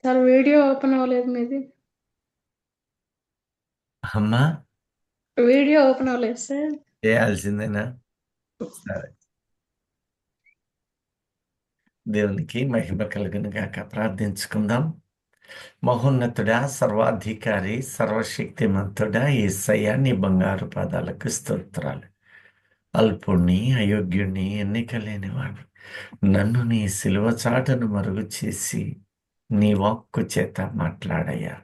Sir video open అవ్వలేదు మీది. అమ్మా, వీడియో ఓపెన్ అవ్వలేదు సార్. చేయాల్సిందేనా? సరే. దేవునికి మహిమ కలుగును గాక. ప్రార్థించుకుందాం. మహోన్నతుడా, సర్వాధికారి, సర్వశక్తిమంతుడా, యేసయ్య, నీ బంగారు పాదాలకు స్తోత్రాలు. అల్పుణ్ణి, అయోగ్యుణ్ణి, ఎన్నిక లేనివాడు నన్ను నీ సిలువ చాటును మరుగు చేసి నీ వాక్కు చేత మాట్లాడయ్యా.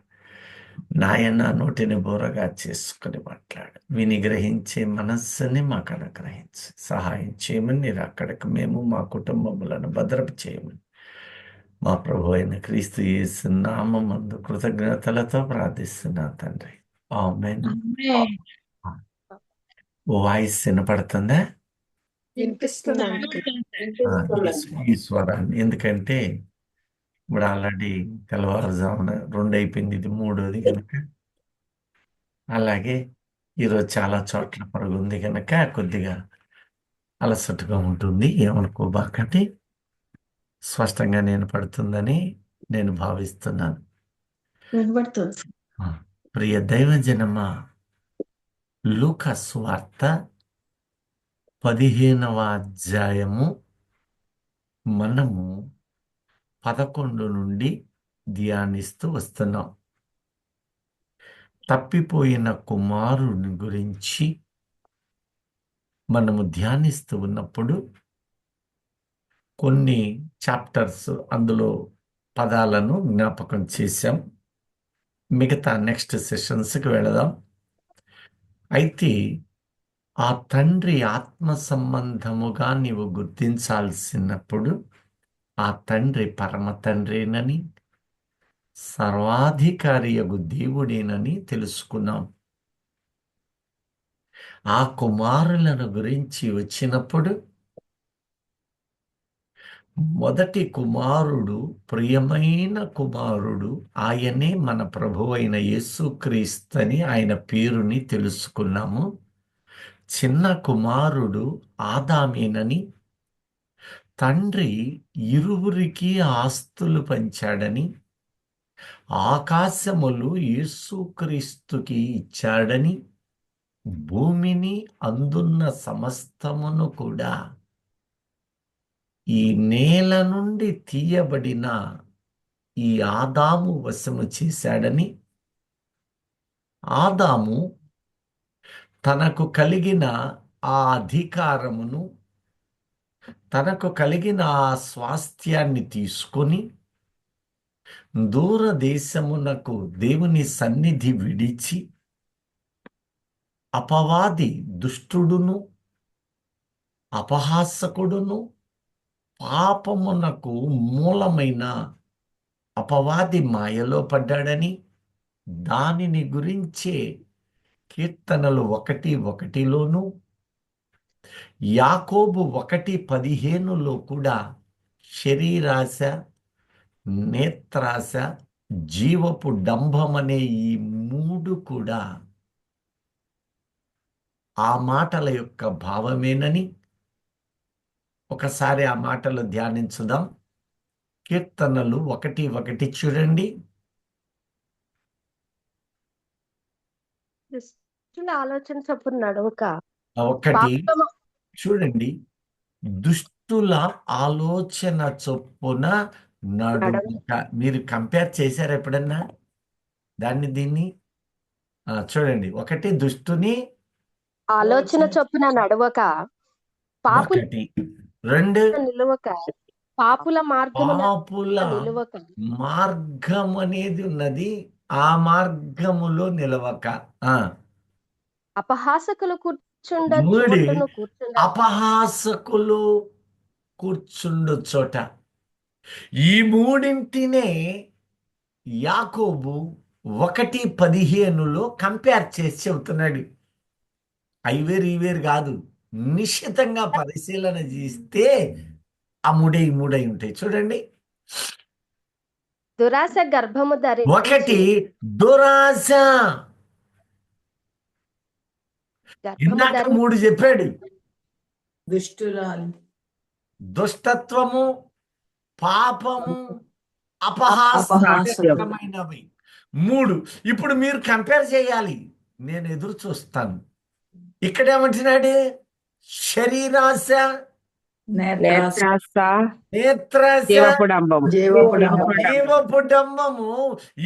నాయన నోటిని బోరగా చేసుకుని మాట్లాడు. విని గ్రహించే మనస్సుని మాకు అనుగ్రహించు. సహాయం చేయమని మీరు అక్కడికి మేము మా కుటుంబములను భద్రపు చేయమని మా ప్రభు అయిన క్రీస్తు యేసు నామమందు కృతజ్ఞతలతో ప్రార్థిస్తున్నా తండ్రి. ఆమేన్. ఆమేన్. వాయిస్ వినపడుతుందా? వినిపిస్తుందండి. ఆ, ఈ స్వరాన్ని ఎందుకంటే ఇప్పుడు ఆల్రెడీ తెల్లవారుజామున 2 అయిపోయింది, ఇది 3వ కనుక. అలాగే ఈరోజు చాలా చోట్ల పరుగుంది కనుక కొద్దిగా అలసటగా ఉంటుంది. ఏమనుకోబాకండి. స్పష్టంగా నేను పడుతుందని నేను భావిస్తున్నాను. వినపడుతుంది సార్. ఆ, ప్రియ దైవజనమా, లూకా సువార్త 15వ అధ్యాయము మనము 11 నుండి ధ్యానిస్తూ వస్తున్నాం. తప్పిపోయిన కుమారుని గురించి మనము ధ్యానిస్తూ ఉన్నప్పుడు కొన్ని చాప్టర్స్ అందులో పదాలను జ్ఞాపకం చేశాం. మిగతా నెక్స్ట్ సెషన్స్కి వెళదాం. అయితే ఆ తండ్రి ఆత్మ సంబంధముగా నీవు గుర్తించాల్సినప్పుడు ఆ తండ్రి పరమ తండ్రినని, సర్వాధికారియగు దేవుడేనని తెలుసుకున్నాం. ఆ కుమారులను గురించి వచ్చినప్పుడు మొదటి కుమారుడు ప్రియమైన కుమారుడు, ఆయనే మన ప్రభువైన యేసుక్రీస్తని ఆయన పేరుని తెలుసుకున్నాము. చిన్న కుమారుడు ఆదామేనని, తండ్రి ఇరువురికి ఆస్తులు పంచాడని, ఆకాశములు యేసుక్రీస్తుకి ఇచ్చాడని, భూమిని అందున్న సమస్తమును కూడా ఈ నేల నుండి తీయబడిన ఈ ఆదాము వశము చేశాడని, ఆదాము తనకు కలిగిన ఆ అధికారమును, తనకు కలిగిన ఆ స్వాస్థ్యాన్ని తీసుకొని దూరదేశమునకు దేవుని సన్నిధి విడిచి అపవాది దుష్టుడును, అపహాసకుడును, పాపమునకు మూలమైన అపవాది మాయలో పడ్డాడని, దానిని గురించే కీర్తనలు 1:1లోను, యాకోబు 1:15లో కూడా శరీరాశ, నేత్రాశ, జీవపు డంభమనే ఈ 3 కూడా ఆ మాటల యొక్క భావమేనని ఒకసారి ఆ మాటలు ధ్యానించుదాం. కీర్తనలు 1:1 చూడండి. దుష్టుల ఆలోచన చొప్పున నడవక ఒకటి పాపము చూడండి. దుష్టుల ఆలోచన చొప్పున నడుముక. మీరు కంపేర్ చేశారు ఎప్పుడన్నా దీన్ని? చూడండి, ఒకటి దుష్టుని ఆలోచన చొప్పున నడవక పాపుల ఒకటి, 2 నిలువక పాపుల మార్గమున పాపుల నిలువక మార్గం అనేది ఉన్నది, ఆ మార్గములో నిలవక. అపహాసకులు కూర్చుండ మూడి చోటును కూర్చుండ అపహాసకులు కూర్చుండు చోట. ఈ మూడింటినే యాకోబు 1:15లో కంపేర్ చేసి చెబుతున్నాడు. ఐవేరు ఈవేరు కాదు, నిశ్చితంగా పరిశీలన చేస్తే ఆ మూడై ఉంటాయి. చూడండి. దురాశ గర్భము ఒకటి ధరించి దురాశ. గర్భము ఇందాక ధరించి 3 చెప్పాడు. దుష్టురాలు, దుష్టత్వము, పాపము, అపహాస్యం. అపహాస్యమైనవి 3. ఇప్పుడు మీరు కంపేర్ చేయాలి, నేను ఎదురు చూస్తాను. ఇక్కడ ఏమంటున్నాడు? శరీరాశ, నేత్రాస, నేత్రాశ, జీవపు డంబము. జీవపు డంబము. జీవపు డంబము.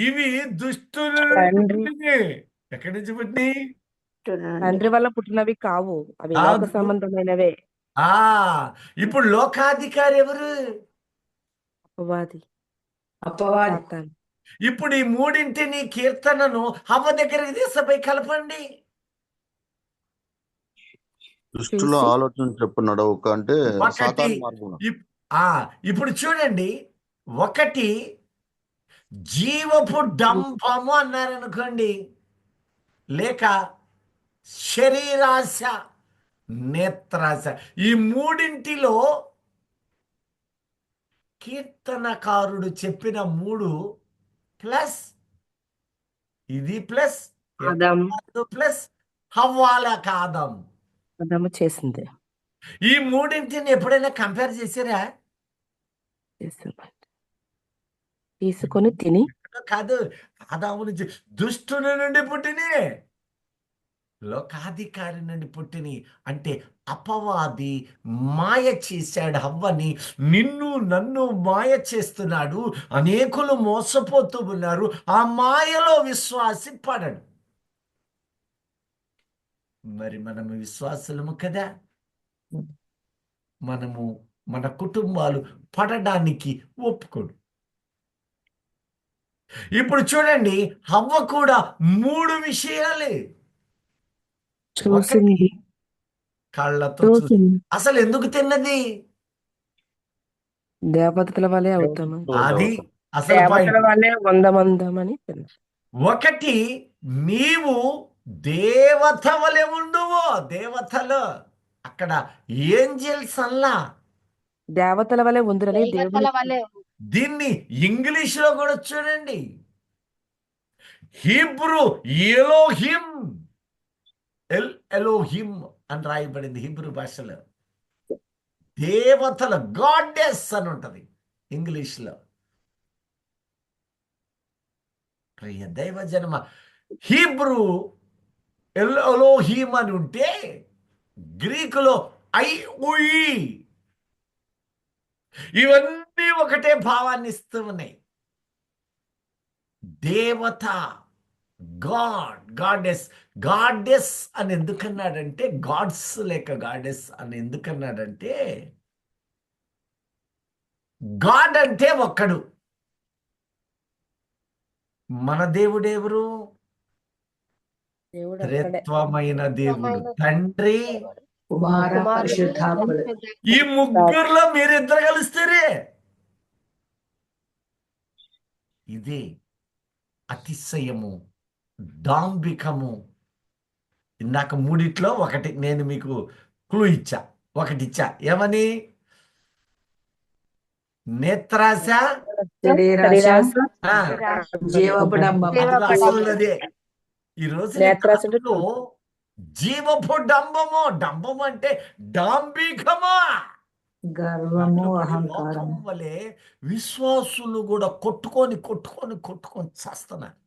ఇవి దుష్టుల నుండి తండ్రి. పుట్టినవి. ఎక్కడి నుంచి పుట్టినాయి? తండ్రి వల్ల పుట్టినవి కావు, అవి కాదు. లోక సంబంధమైనవే. ఆ ఇప్పుడు లోకాధికారి ఎవరు? అపవాది, అపవాది. సాతాను. ఇప్పుడు ఈ మూడింటిని కీర్తనను హవ్వ దగ్గరికి తీసుకుపోయి కలపండి. దుష్టుల చూసి ఆలోచన చెప్పు నడవక అంటే ఒకటి సాతాను మార్గం. ఇప్పుడు చూడండి, ఒకటి జీవపు డంబము అన్నారనుకోండి, లేక శరీరాశ, నేత్రాశ. ఈ మూడింటిలో కీర్తనకారుడు చెప్పిన 3 ప్లస్ ఇది ప్లస్ ఆదాం ప్లస్ హవ్వాల కాదం. ఆదాము చేసింది. ఈ మూడింటిని ఎప్పుడైనా కంపేర్ చేసారా? తీసుకొని తిని కాదు, ఆదాము నుంచి దుష్టుని నుండి పుట్టిని, లోకాధికారి నుండి పుట్టిని. అంటే అపవాది మాయ చేశాడు హవ్వని. నిన్ను నన్ను మాయ చేస్తున్నాడు. అనేకులు మోసపోతూ ఉన్నారు. ఆ మాయలో విశ్వాసి పడడు. మరి మనము విశ్వాసులము కదా, మనము మన కుటుంబాలు పడడానికి ఒప్పుకోడు. ఇప్పుడు చూడండి, హవ్వ కూడా 3 విషయాలే. చూసింది, కళ్ళతో చూసింది. అసలు ఎందుకు తిన్నది? దేవతల వలె అవుతాము, అది అసలు దేవతల పాయింట్. వలె వందమందమని తెలుసు. ఒకటి, నీవు దేవత వలె ఉండువు. దేవతలు అక్కడ ఏంజెల్స్ అల్లా. దేవతల వలె ఉందిరని దేవతల దేవుని వలె దీన్ని ఇంగ్లీష్ లో కూడా చూడండి, హీబ్రూ ఎలోహిం, ఎలోహిం అని రాయబడింది హీబ్రూ భాషలో. దేవతల గాడెస్ అని ఉంటది ఇంగ్లీష్ లో. ప్రియ దైవ జన్మ, హీబ్రూ ఎలోహిం అని ఉంటే గ్రీకులో ఐఉయి. ఇవన్నీ ఒకటే భావాన్ని ఇస్తూ ఉన్నాయి. దేవత, గాడ్, గాడెస్. గాడెస్ అని ఎందుకన్నాడంటే, గాడ్స్ లేక గాడెస్ అని ఎందుకన్నాడంటే, గాడ్ అంటే ఒక్కడు. మన దేవుడెవరు? దేవుడు ఒక్కడే. త్రిత్వమైన దేవుడు, తండ్రి, కుమార పరిశుద్ధాత్ముడు. ఈ ముగ్గురులో మీరిద్దరు కలుస్తారే. ఇదే అతిశయము, డాంబికము. ఇందాక 3 ఒకటి నేను మీకు క్లూ ఇచ్చా, ఒకటి ఇచ్చా. ఏమని? నేత్రాశ, శరీరాశ, ఆ, జీవపు డంబము. అదిగో అసలు అదే. ఈ రోజు నేత్రాశ అంటే జీవపు డంబము. డంబము అంటే డాంబికమా. గర్వము, అహంకారం. లోకం వలె విశ్వాసులు కూడా కొట్టుకొని కొట్టుకొని కొట్టుకొని చేస్తున్నారు.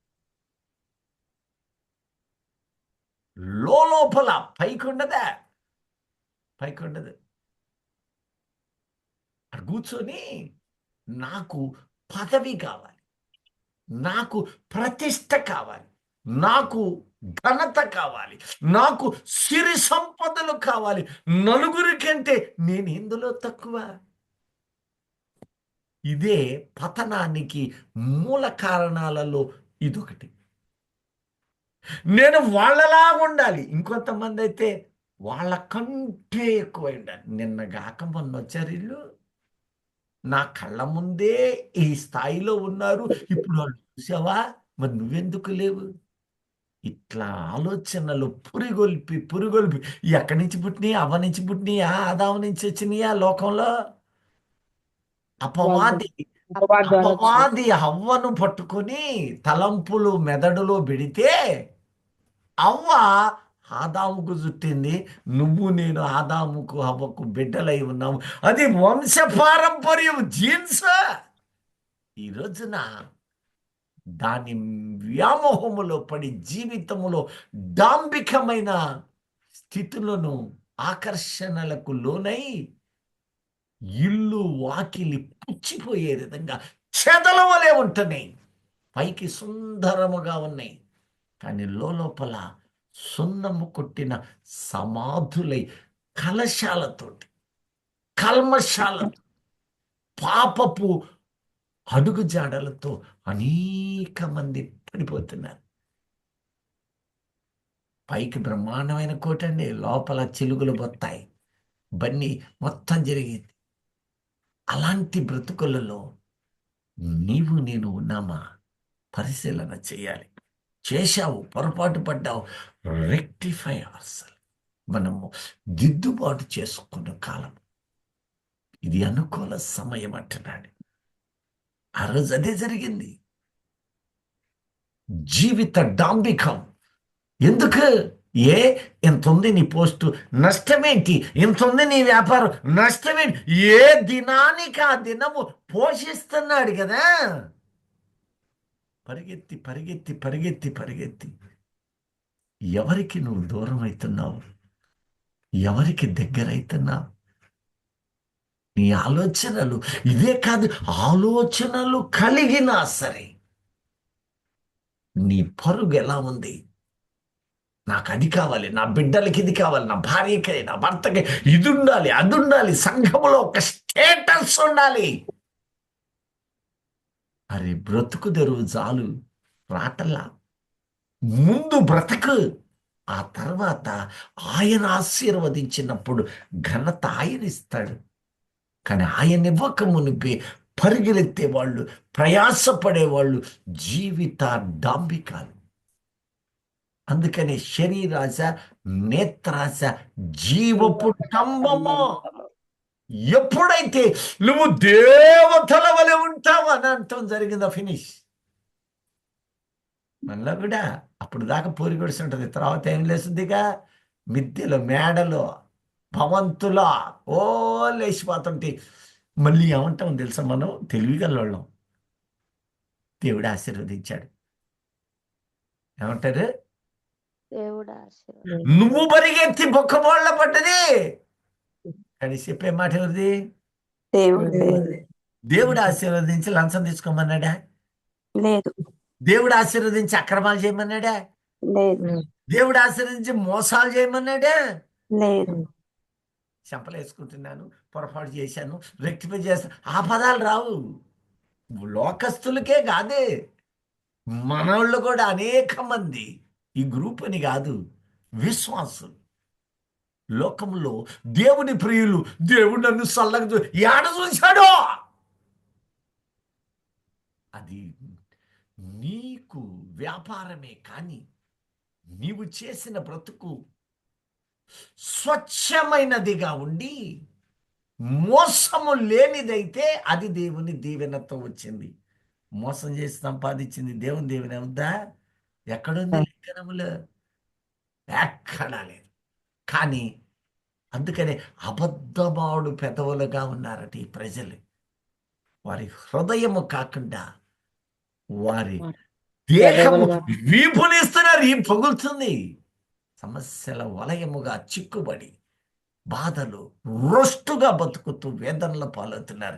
లోపల పైకి ఉండదా? పైకి ఉండదు. అక్కడ కూర్చొని నాకు పదవి కావాలి, నాకు ప్రతిష్ట కావాలి, నాకు ఘనత కావాలి, నాకు సిరి సంపదలు కావాలి, నలుగురికంటే నేను ఎందులో తక్కువ. ఇదే పతనానికి మూల కారణాలలో ఇదొకటి. నేను వాళ్ళలా ఉండాలి, ఇంకొంతమంది అయితే వాళ్ళకంటే ఎక్కువ ఉండాలి. నిన్నగాక మొన్న వచ్చారు ఇల్లు, నా కళ్ళ ముందే ఈ స్థాయిలో ఉన్నారు. ఇప్పుడు వాళ్ళు చూసావా, మరి నువ్వెందుకు లేవు? ఇట్లా ఆలోచనలు పురిగొల్పి పురిగొల్పి ఎక్కడి నుంచి పుట్టినాయా? అవ్వ నుంచి పుట్టినాయా? ఆదాము నుంచి వచ్చినాయా? లోకంలో అపవాది అపవాది హవ్వను పట్టుకొని తలంపులు మెదడులో పెడితే అవ్వ ఆదాముకు చుట్టింది. నువ్వు నేను ఆదాముకు హవ్వకు బిడ్డలై ఉన్నాము. అది వంశ పారంపర్యం, జీన్స్. ఈ రోజున దాని వ్యామోహములో పడి జీవితములో డాంబికమైన స్థితులను ఆకర్షణలకు లోనై ఇల్లు వాకిలి పుచ్చిపోయే విధంగా చెదల వలె ఉంటున్నాయి. పైకి సుందరముగా ఉన్నాయి, కానీ లోపల సున్నము కొట్టిన సమాధులై కలశాలతోటి, కల్మషాలతో, పాపపు అడుగుజాడలతో అనేక మంది పడిపోతున్నారు. పైకి బ్రహ్మాండమైన కోటండి, లోపల చిలుగులు బొత్తాయి, బన్నీ మొత్తం జరిగింది. అలాంటి బ్రతుకులలో నీవు నేను ఉన్నామా? పరిశీలన చేయాలి. చేశావు, పొరపాటు పడ్డావు, రెక్టిఫై అవసరం. మనము దిద్దుబాటు చేసుకున్న కాలం ఇది, అనుకూల సమయం అంటున్నాడు. ఆ రోజు అదే జరిగింది. జీవిత డాంబికం. ఎందుకు? ఇంత ఉంది నీ పోస్టు, నష్టమేంటి? ఇంత ఉంది నీ వ్యాపారం, నష్టమేంటి? ఏ దినానికి ఆ దినము పోషిస్తున్నాడు కదా. పరిగెత్తి పరిగెత్తి పరిగెత్తి పరిగెత్తి ఎవరికి నువ్వు దూరం అవుతున్నావు? ఎవరికి దగ్గర అవుతున్నావు? నీ ఆలోచనలు ఇదే కాదు, ఆలోచనలు కలిగినా సరే నీ పరుగు ఎలా ఉంది? నాకు అది కావాలి, నా బిడ్డలకి ఇది కావాలి, నా భార్యకి, నా భర్తకి ఇది ఉండాలి, అది ఉండాలి, సంఘములో ఒక స్టేటస్ ఉండాలి. అరే బ్రతుకు తెరువు చాలు, రాటల్లా. ముందు బ్రతుకు, ఆ తర్వాత ఆయన ఆశీర్వదించినప్పుడు ఘనత ఆయన ఇస్తాడు. కానీ ఆయన ఇవ్వక మునిపే పరిగెలెత్తే వాళ్ళు, ప్రయాసపడేవాళ్ళు జీవిత డాంబికాలు. అందుకని శరీరాశ, నేత్రాశ, జీవపు డంబము. ఎప్పుడైతే నువ్వు దేవతల వలె ఉంటావు అని అంటాం జరిగిందా, ఫినిష్. మనలో కూడా అప్పుడు దాకా పూరి గుడిసి ఉంటుంది, తర్వాత ఏం లేస్తుందిగా, మిద్దెలో, మేడలో, భవంతులో ఓ లేచిపోతుంటే మళ్ళీ ఏమంటాం తెలుసా, మనం తెలివిగలవాళ్ళం. దేవుడు ఆశీర్వదించాడు. ఏమంటారు? దేవుడు నువ్వు పరిగెత్తి బొక్కబోళ్ళ పడ్డది, కానీ చెప్పే మాట ఎవరిది? దేవుడు ఆశీర్వదించి లంచం తీసుకోమన్నాడా? లేదు. దేవుడు ఆశీర్వదించి అక్రమాలు చేయమన్నాడా? లేదు. దేవుడు ఆశీర్వదించి మోసాలు చేయమన్నాడా? లేదు. చెంపలు వేసుకుంటున్నాను, పొరపాటు చేశాను, రెక్టిఫై చేస్తాను, ఆ పదాలు రావు. లోకస్తులకే కాదే, మనోళ్ళు కూడా అనేక మంది, ఈ గ్రూప్ అని కాదు, విశ్వాసులు లోకంలో దేవుని ప్రియులు, దేవుడు నన్ను సల్లగా ఏడ చూశాడో అది నీకు వ్యాపారమే. కానీ నీవు చేసిన బ్రతుకు స్వచ్ఛమైనదిగా ఉండి మోసము లేనిదైతే అది దేవుని దీవెనతో వచ్చింది. మోసం చేసి సంపాదించింది దేవుని దీవెన అవుద్దా? ఎక్కడుంది లేఖనములో? ఎక్కడా లేదు. కానీ అందుకనే అబద్ధమాడు పెదవులుగా ఉన్నారట ఈ ప్రజలు. వారి హృదయము కాకుండా వారి దేహము వీపునిస్తున్నారు, ఈ పొగులుతుంది. సమస్యల వలయముగా చిక్కుబడి బాధలు రొస్టుగా బతుకుతూ వేదనల పాలవుతున్నారు.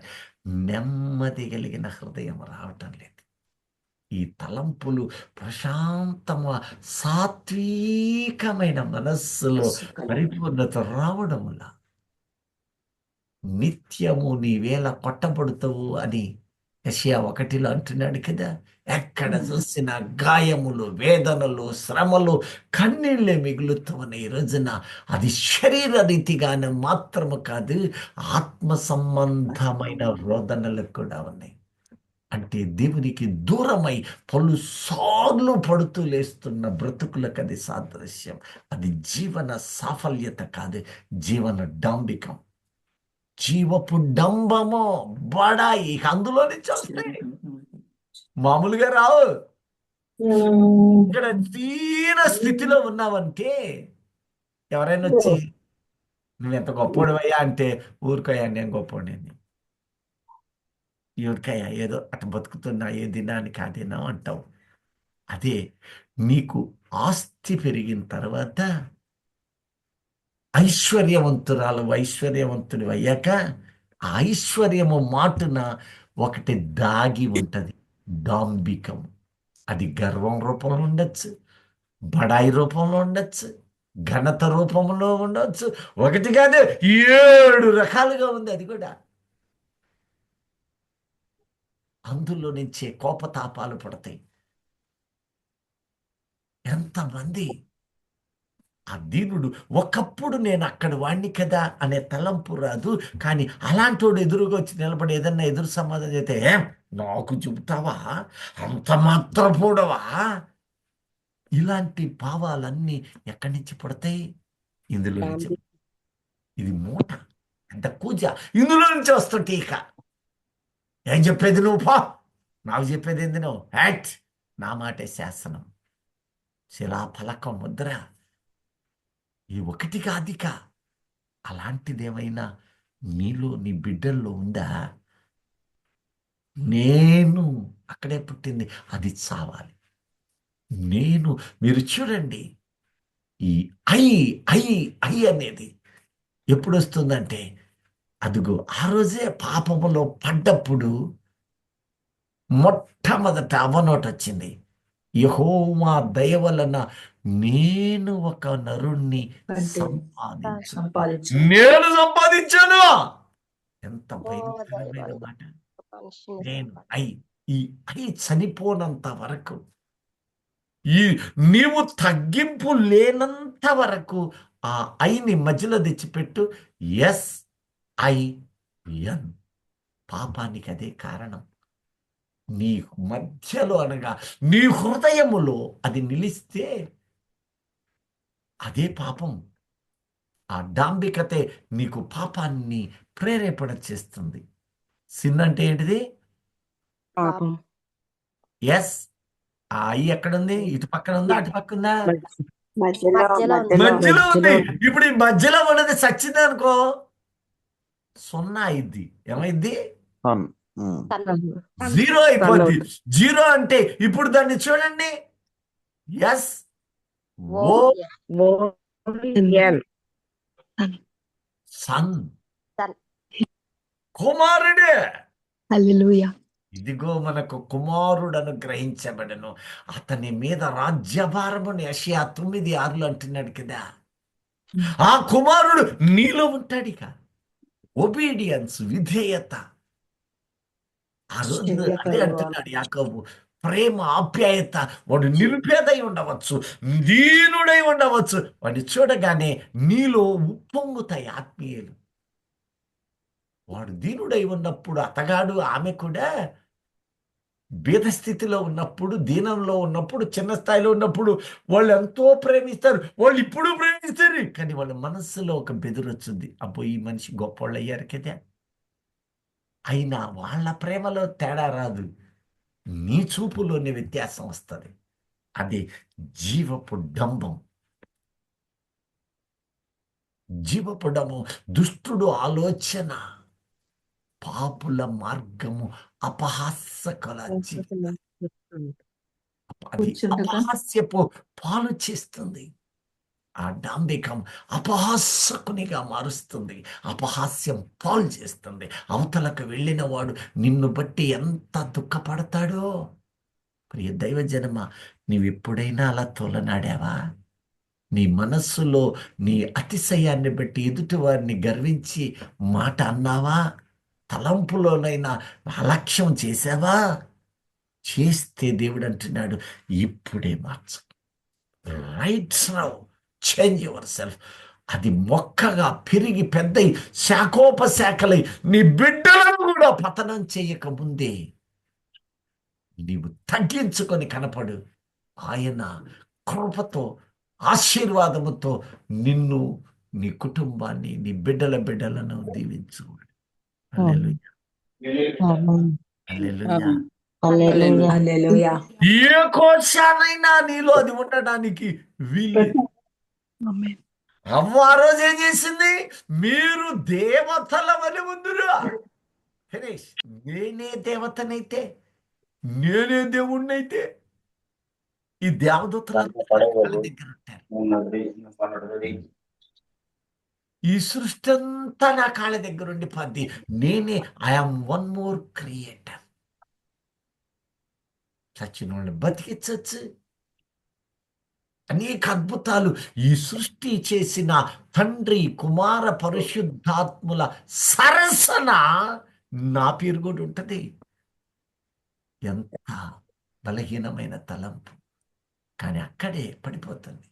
నెమ్మది కలిగిన హృదయం రావటం లేదు. ఈ తలంపులు ప్రశాంతమ సాత్వికమైన మనస్సులో పరిపూర్ణత రావడములా నిత్యము నీవేళ కొట్టబడుతావు అని యెషయా 1లో అంటున్నాడు కదా. ఎక్కడ చూసిన గాయములు, వేదనలు, శ్రమలు, కన్నీళ్ళే మిగులుతామని ఈ రోజున అది శరీర రీతిగానే మాత్రము కాదు, ఆత్మ సంబంధమైన రోదనలు కూడా ఉన్నాయి. అంటే దేవునికి దూరమై పలుసార్లు పడుతూ లేస్తున్న బ్రతుకులకు అది సాదృశ్యం. అది జీవన సాఫల్యత కాదు, జీవన డాంబికం, జీవపు డంబము, బడాయి. అందులో నుంచి వస్తాయి, మామూలుగా రావు. ఇక్కడ దీన స్థితిలో ఉన్నావంటే ఎవరైనా వచ్చి నువ్వెంత గొప్పోడివయ్యా అంటే ఊరుకోయా నేను గొప్పోడిని. ఎవరికయ్యా ఏదో అటు బతుకుతున్నా ఏ దినానికి ఆ దినం అంటావు. అదే నీకు ఆస్తి పెరిగిన తర్వాత ఐశ్వర్యవంతుని అయ్యాక ఆ ఐశ్వర్యము మాటున ఒకటి దాగి ఉంటది, డాంబికం. అది గర్వం రూపంలో ఉండొచ్చు, బడాయి రూపంలో ఉండొచ్చు, ఘనత రూపంలో ఉండొచ్చు. ఒకటి కాదు, 7 రకాలుగా ఉంది అది కూడా. అందులో నుంచే కోపతాపాలు పడతాయి. ఎంతమంది ఆ దీనుడు ఒకప్పుడు నేను అక్కడ వాణ్ణి కదా అనే తలంపు రాదు, కానీ అలాంటోడు ఎదురుగా వచ్చి నిలబడి ఏదన్నా ఎదురు సమాధానం చేస్తే ఏం నాకు చెబుతావా, అంత మాత్రపోడవా? ఇలాంటి భావాలన్నీ ఎక్కడి నుంచి పడతాయి? ఇందులో నుంచి. ఇది మూట, ఎంత కూజ ఇందులో నుంచి వస్తుంటే ఇక ఏం చెప్పేది నువ్వు పా, నాకు చెప్పేది ఏంది నువ్వు యాక్ట్, నా మాటే శాసనం, శిలాఫలకం ముద్ర. ఈ ఒకటి కాదిక. అలాంటిదేమైనా నీలో నీ బిడ్డల్లో ఉందా? నేను అక్కడే పుట్టింది, అది చావాలి. నేను, మీరు చూడండి, ఈ ఐ ఐ ఐ అనేది ఎప్పుడు వస్తుందంటే, అదిగో ఆ రోజే పాపములో పడ్డప్పుడు మొట్టమొదట అవ్వనోట వచ్చింది, యెహోవా దయ వలన నేను ఒక నరుణ్ణి సంపాదించు. నేను సంపాదించాను. ఎంత భయంకరమైన మాట. మనిషిని నేను సంపాదించు. ఈ ఐ చనిపోనంత వరకు, ఈ నీవు తగ్గింపు లేనంత వరకు ఆ ఐని మధ్యలో తెచ్చిపెట్టు. SIN, పాపానికి అదే కారణం. నీ మధ్యలో అనగా నీ హృదయములో అది నిలిస్తే అదే పాపం. ఆ డాంబికతే నీకు పాపాన్ని ప్రేరేపణ చేస్తుంది. సిన్ అంటే ఏంటిది? పాపం. ఎస్. ఆ ఐ ఎక్కడుంది? ఇటు పక్కన ఉందా, అటు పక్క ఉందా? మధ్యలో మధ్యలో ఉంది. మధ్యలో. ఇప్పుడు ఈ మధ్యలో ఉన్నది చచ్చింది అనుకో, 0 అయింది. ఏమైంది? సన్. ఉమ్. 0 అయిపోద్ది. 0 అంటే ఇప్పుడు దాన్ని చూడండి, ఓఎన్. Sun, sun. కుమారుడే. హల్లెలూయా. ఇదిగో మనకు కుమారుడు అనుగ్రహించబడను, అతని మీద రాజ్యభారముని యెషయా 9:6 అంటున్నాడు కదా. ఆ కుమారుడు నీలో ఉంటాడు. ఇక ఒబీడియన్స్, విధేయత. ఆ రోజు అదే అంటున్నాడు యాకోబు, ప్రేమ, ఆప్యాయత. వాడు నిరుపేదై ఉండవచ్చు, దీనుడై ఉండవచ్చు, వాడిని చూడగానే నీలో ఉప్పొంగుతాయి ఆత్మీయులు. వాడు దీనుడై ఉన్నప్పుడు అతగాడు, ఆమె కూడా బీద స్థితిలో ఉన్నప్పుడు, దీనంలో ఉన్నప్పుడు, చిన్న స్థాయిలో ఉన్నప్పుడు వాళ్ళు ఎంతో ప్రేమిస్తారు. వాళ్ళు ఇప్పుడు ప్రేమిస్తారు, కానీ వాళ్ళ మనస్సులో ఒక బెదురు వచ్చింది, అబ్బో ఈ మనిషి గొప్పోళ్ళు అయ్యారు కదా. అయినా వాళ్ళ ప్రేమలో తేడా రాదు, నీ చూపులోని వ్యత్యాసం వస్తుంది. అది జీవపు డంబం. జీవపు డంబం, దుష్టుడు ఆలోచన, పాపుల మార్గము అపహాస్యకల అది అపహాస్యపు పాలు చేస్తుంది. ఆ డాంబికం అపహాస్యకునిగా మారుస్తుంది, అపహాస్యం పాలు చేస్తుంది. అవతలకు వెళ్ళిన వాడు నిన్ను బట్టి ఎంత దుఃఖపడతాడో. ప్రియ దైవజనమా, నీవెప్పుడైనా అలా తోలనాడావా? నీ మనస్సులో నీ అతిశయాన్ని బట్టి ఎదుటి వారిని గర్వించి మాట అన్నావా? తలంపులోనైనా అలక్ష్యం చేసావా? చేస్తే దేవుడు అంటున్నాడు, ఇప్పుడే మార్చు. Right now change yourself. అది మొక్కగా పెరిగి పెద్దయి శాఖోపశాఖలై నీ బిడ్డలను కూడా పతనం చేయక ముందే నీవు తగ్గించుకొని కనపడు. ఆయన కృపతో, ఆశీర్వాదముతో నిన్ను, నీ కుటుంబాన్ని, నీ బిడ్డలను దీవించు. హల్లెలూయా. హల్లెలూయా. హల్లెలూయా. ఏ కోశానైనా నీలో అది ఉండడానికి వీల్లేదు. అవ్వ ఆ రోజు ఏం చేసింది? మీరు దేవతల వలె ఉందురు. ఫినిష్. నేనే దేవతనైతే, నేనే దేవుణ్ణైతే, ఈ దేవదూతలంతా నా కాళ్ళ దగ్గర ఉంటారు. ఈ సృష్టి అంతా నా కాళ్ళ దగ్గర ఉండిపోద్ది. నేనే ఐఎమ్ వన్ మోర్ క్రియేటర్. చచ్చిన వాళ్ళని బతికించచ్చు. అనేక అద్భుతాలు ఈ సృష్టి చేసిన తండ్రి కుమార పరిశుద్ధాత్ముల సరసన నా పేరు కూడా ఉంటది. ఎంత బలహీనమైన తలంపు, కానీ అక్కడే పడిపోతుంది.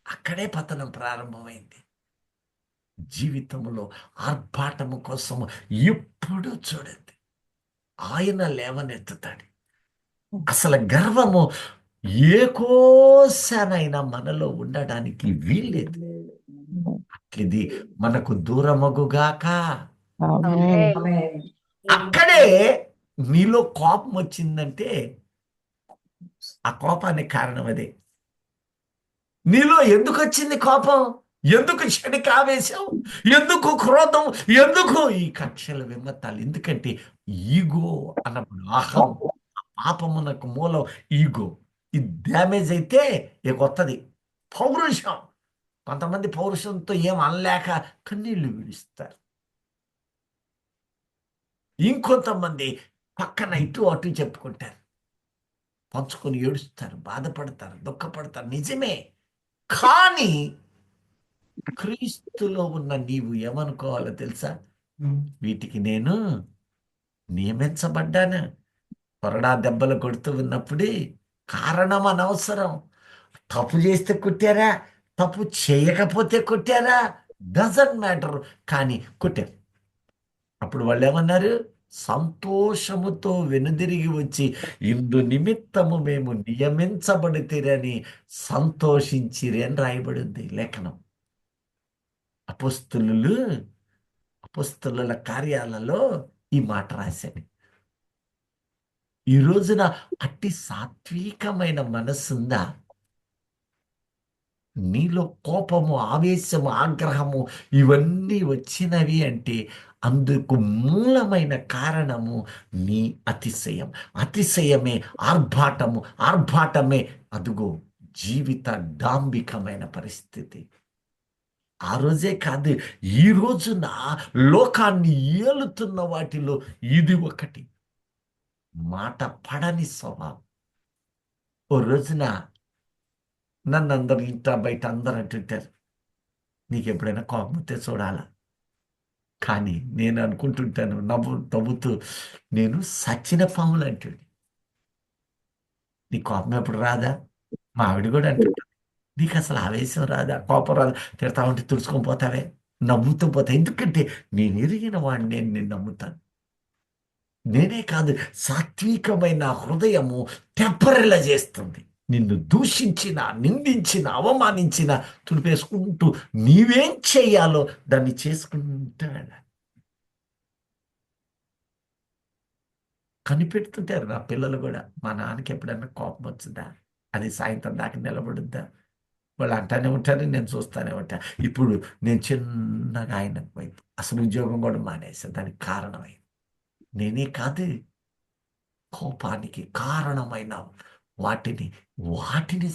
అక్కడే పతనం ప్రారంభమైంది. జీవితంలో ఆర్భాటము కోసం ఎప్పుడు చూడండి, ఆయన లేవనెత్తుతాడు. అసలు గర్వము ఏ కోశానైనా మనలో ఉండడానికి వీల్లేదు. ఇది మనకు దూరమగుగాక. అక్కడే నీలో కోపం వచ్చిందంటే ఆ కోపానికి కారణం అదే. నీలో ఎందుకు వచ్చింది కోపం? ఎందుకు చెడికి ఆవేశం? ఎందుకు క్రోధం? ఎందుకు ఈ కక్షల విమతాలు? ఎందుకంటే ఈగో అన్నప్పుడు అహం, పాపమునకు మూలం ఈగో. ఇది డ్యామేజ్ అయితే ఇక వస్తుంది పౌరుషం. కొంతమంది పౌరుషంతో ఏం అనలేక కన్నీళ్లు విడుస్తారు. ఇంకొంతమంది పక్కన ఇటు అటు చెప్పుకుంటారు, పంచుకొని ఏడుస్తారు, బాధపడతారు, దుఃఖపడతారు. నిజమే. కానీ క్రీస్తులో ఉన్న నీవు ఏమనుకోవాలో తెలుసా? వీటికి నేను నియమించబడ్డాను. కొరడా దెబ్బలు కొడుతూ ఉన్నప్పుడే కారణం అనవసరం. తప్పు చేస్తే కొట్టారా, తప్పు చేయకపోతే కొట్టారా, డజంట్ మ్యాటర్, కానీ కొట్టారు. అప్పుడు వాళ్ళు ఏమన్నారు? సంతోషముతో వెనుదిరిగి వచ్చి ఇందు నిమిత్తము మేము నియమించబడితేరని సంతోషించిరి అని రాయబడింది లేఖనం. అపోస్తలుల కార్యాలలో ఈ మాట రాశాడు. ఈ రోజున అట్టి సాత్వికమైన మనస్సుందా? నీలో కోపము, ఆవేశము, ఆగ్రహము ఇవన్నీ వచ్చినవి అంటే అందుకు మూలమైన కారణము నీ అతిశయం. అతిశయమే ఆర్భాటము, ఆర్భాటమే అదుగో జీవిత డాంబికమైన పరిస్థితి. ఆ రోజే కాదు, ఈ రోజున లోకాన్ని ఏలుతున్న వాటిలో ఇది ఒకటి. మాట పడని స్వభావం. ఓ రోజున నన్ను అందరు ఇంట బయట అందరు అంటుంటారు, నీకు ఎప్పుడైనా కోపం వస్తే చూడాలా? కానీ నేను అనుకుంటుంటాను నవ్వుతూ, నేను సచ్చిన పాములు అంటుంది. నీ కోపం ఎప్పుడు రాదా? మా ఆవిడ కూడా అంటుంటాను, నీకు అసలు ఆవేశం రాదా, కోపం రాదా? తిడతా ఉంటే తుడుచుకొని పోతావే, నవ్వుతూ పోతా. ఎందుకంటే నేను ఎరిగిన వాడిని, నేను నమ్ముతాను. నేనే కాదు, సాత్వికమైన హృదయము తెప్పరిల్ల చేస్తుంది. నిన్ను దూషించిన, నిందించిన, అవమానించిన తుడిపేసుకుంటూ నీవేం చేయాలో దాన్ని చేసుకుంటూ వెళ్ళాలి. కనిపెడుతుంటారు నా పిల్లలు కూడా. మా నాన్నకి ఎప్పుడైనా కోపం వచ్చిందా, అది సాయంత్రం దాకా నిలబడుద్దా? వాళ్ళు అంటానే ఉంటారు, నేను చూస్తానే ఉంటా. ఇప్పుడు నేను చిన్నగా ఆయన వైపు అసలు ఉద్యోగం కూడా మానేసాను. దానికి కారణమైంది నేనే కాదు, కోపానికి కారణమైన వాటిని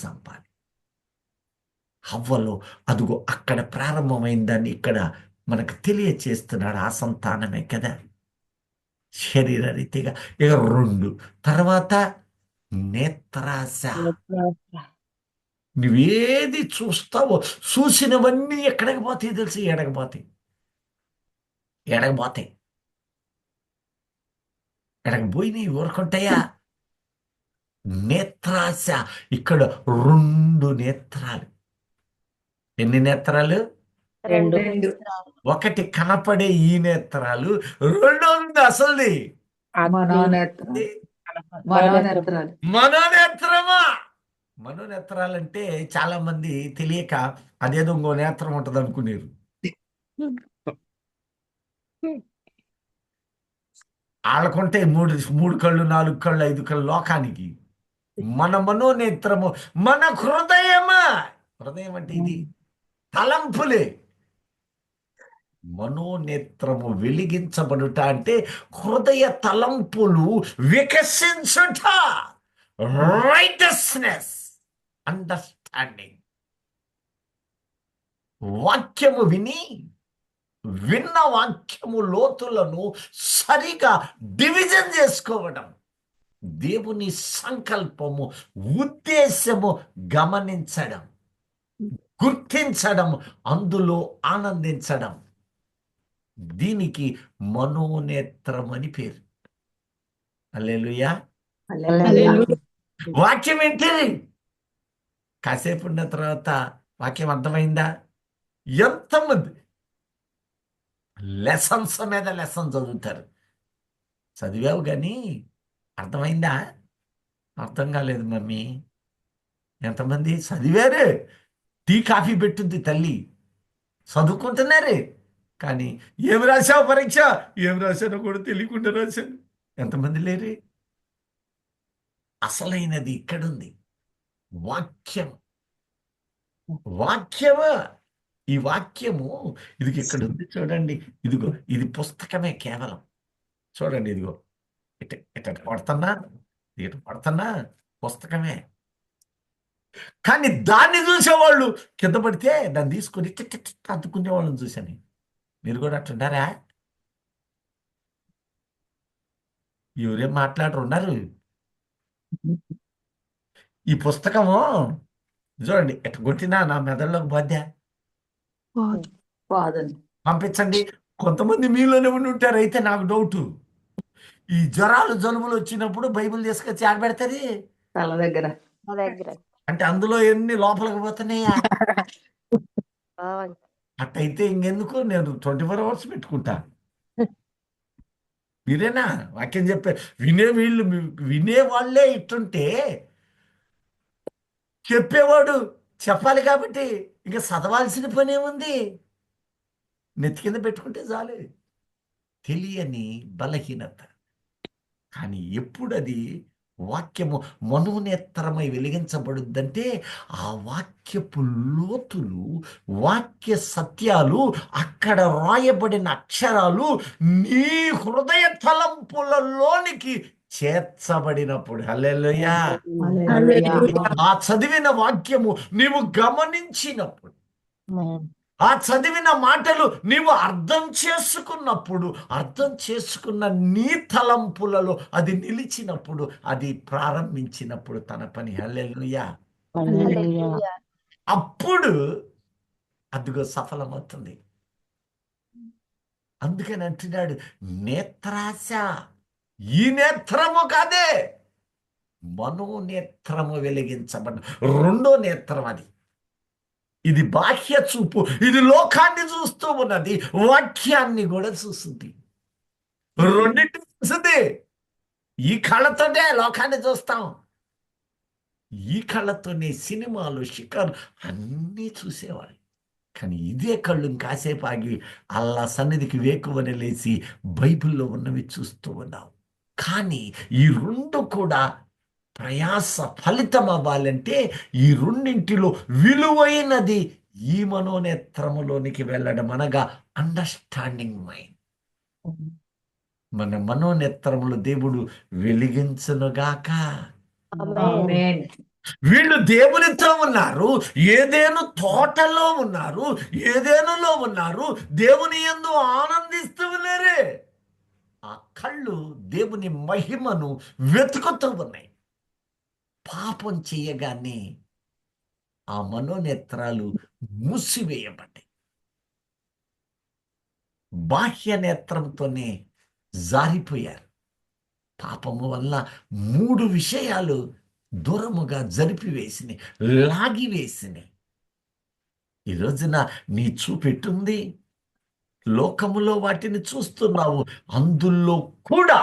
చంపాలి. హవ్వలో అదుగో అక్కడ ప్రారంభమైందని ఇక్కడ మనకు తెలియచేస్తున్నాడు. ఆ సంతానమే కదా శరీర రీతిగా. ఇక 2 తర్వాత నేత్రాశ. నువ్వేది చూస్తావో చూసినవన్నీ ఎక్కడికి పోతాయి తెలుసు? ఎడకపోతాయి. పోయి ఊరుకుంటాయా? నేత్రాశ. ఇక్కడ 2 నేత్రాలు. ఎన్ని నేత్రాలు? 2 ఒకటి కనపడే ఈ నేత్రాలు, రెండోది అసలుది మనోనేత్రమా. మనోనేత్రాలంటే చాలా మంది తెలియక అదేదో ఇంకో నేత్రం ఉంటది అనుకునేరు. వాళ్ళకుంటే 3 కళ్ళు, 4 కళ్ళు, 5 కళ్ళు లోకానికి. మన మనోనేత్రము మన హృదయం అంటే ఇది తలంపులే. మనోనేత్రము వెలిగించబడుట అంటే హృదయ తలంపులు వికసించుట, రైటస్నెస్, అండర్స్టాండింగ్. వాక్యము విన్న వాక్యము లోతులను సరిగా డివిజన్ చేసుకోవడం, దేవుని సంకల్పము, ఉద్దేశము గమనించడం, గుర్తించడం, అందులో ఆనందించడం, దీనికి మనోనేత్రం అని పేరు. హల్లెలూయా. హల్లెలూయా. వాక్యం ఏంటి? కాసేపు ఉన్న తర్వాత వాక్యం అర్థమైందా? ఎంతమంది లెసన్స్ మీద లెసన్ చదువుతారు, చదివావు కానీ అర్థమైందా? అర్థం కాలేదు మమ్మీ. ఎంతమంది చదివారు, టీ కాఫీ పెట్టుంది తల్లి, చదువుకుంటున్నారు, కానీ ఏమి రాశావు పరీక్ష, ఏమి రాశానో కూడా తెలియకుండా రాశాను. ఎంతమంది లేరు? అసలైనది ఇక్కడుంది, వాక్యం. వాక్యమా? ఈ వాక్యము ఇది ఇక్కడ ఉంది చూడండి. ఇదిగో ఇది పుస్తకమే కేవలం. చూడండి, ఇదిగో ఇట ఇట పడుతున్నా, ఇట పడుతున్నా పుస్తకమే. కానీ దాన్ని చూసేవాళ్ళు కింద పడితే దాన్ని తీసుకొని అద్దుకునే వాళ్ళని చూశాను. మీరు కూడా అట్లుంటారా? ఎవరేం మాట్లాడరు ఉన్నారు. ఈ పుస్తకము చూడండి, ఎట్ కొట్టినా నా మెదడులోకి బాధ్యా పంపించండి. కొంతమంది మీలోనే ఉండి ఉంటారు. అయితే నాకు డౌట్, ఈ జ్వరాలు జలుబులు వచ్చినప్పుడు బైబిల్ తీసుకొచ్చి ఆడబెడతారు తల దగ్గర. మా దగ్గర అంటే అందులో ఎన్ని లోపలికి పోతున్నాయా? అట్టయితే ఇంకెందుకు, నేను 24 hours పెట్టుకుంటా. మీరేనా వాక్యం చెప్పారు? వినే వాళ్ళే ఇట్టుంటే చెప్పేవాడు చెప్పాలి కాబట్టి ఇంకా చదవాల్సిన పని ఏముంది? నెత్తి కింద పెట్టుకుంటే చాలు. తెలియని బలహీనత. కానీ ఎప్పుడు అది వాక్యము మనోనేత్రమై వెలిగించబడుద్దంటే ఆ వాక్యపు లోతులు, వాక్య సత్యాలు, అక్కడ రాయబడిన అక్షరాలు నీ హృదయ తలంపులలోనికి చేర్చబడినప్పుడు. హల్లెలూయా. ఆ చదివిన వాక్యము నీవు గమనించినప్పుడు, ఆ చదివిన మాటలు నీవు అర్థం చేసుకున్నప్పుడు, అర్థం చేసుకున్న నీ తలంపులలో అది నిలిచినప్పుడు, అది ప్రారంభించినప్పుడు తన పని. హల్లెలూయా. హల్లెలూయా. అప్పుడు అదిగో సఫలమవుతుంది. అందుకని అంటున్నాడు, నేత్రాశ. ఈ నేత్రము కాదే, మనోనేత్రము వెలిగించబడ్డ రెండో నేత్రం అది. ఇది బాహ్య చూపు, ఇది లోకాన్ని చూస్తూ ఉన్నది, వాక్యాన్ని కూడా చూస్తుంది. రెండింటి చూస్తుంది. ఈ కళ్ళతోనే లోకాన్ని చూస్తాం, ఈ కళ్ళతోనే సినిమాలు, షికారు అన్నీ చూసేవాళ్ళు. కానీ ఇదే కళ్ళు కాసేపు ఆగి అల్లా సన్నిధికి వేకువని లేచి బైబిల్లో ఉన్నవి చూస్తూ ఉన్నాం. కానీ ఈ రెండు కూడా ప్రయాస ఫలితం అవ్వాలంటే ఈ రెండింటిలో విలువైనది ఈ మనోనేత్రములోనికి వెళ్ళడం, అనగా అండర్స్టాండింగ్ మైండ్. మన మనోనేత్రములు దేవుడు వెలిగించునుగాక. ఆమేన్. వీళ్ళు దేవునితో ఉన్నారు, ఏదేను తోటలో ఉన్నారు, ఏదేనులో ఉన్నారు, దేవుని యందు ఆనందిస్తూ ఉన్నారే. ఆ కళ్ళు దేవుని మహిమను వెతుకుతూ ఉన్నాయి. పాపం చేయగానే ఆ మనోనేత్రాలు మూసివేయబడ్డాయి. బాహ్య నేత్రంతోనే జారిపోయారు. పాపము వల్ల 3 విషయాలు దూరముగా జరిపివేసినాయి, లాగివేసినాయి. ఈ రోజున నీ చూపెట్టుంది, లోకములో వాటిని చూస్తున్నావు, అందులో కూడా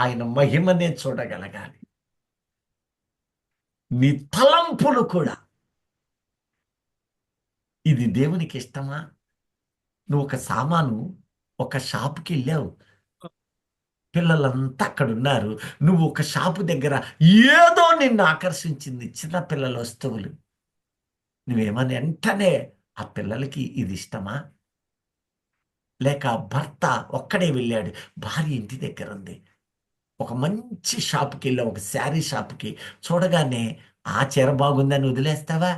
ఆయన మహిమనే చూడగలగాలి. నీ తలంపులు కూడా. ఇది దేవునికి ఇష్టమా? నువ్వు ఒక షాపుకి వెళ్ళావు, పిల్లలంతా అక్కడ ఉన్నారు, నువ్వు ఒక షాపు దగ్గర ఏదో నిన్ను ఆకర్షించింది, చిన్న పిల్లల వస్తువులు. నువ్వేమని వెంటనే ఆ పిల్లలకి ఇది ఇష్టమా? లేక భర్త ఒక్కడే వెళ్ళాడు, భార్య ఇంటి దగ్గర ఉంది. ఒక మంచి షాప్కి వెళ్ళావు, ఒక శారీ షాప్కి. చూడగానే ఆ చీర బాగుందని వదిలేస్తావా?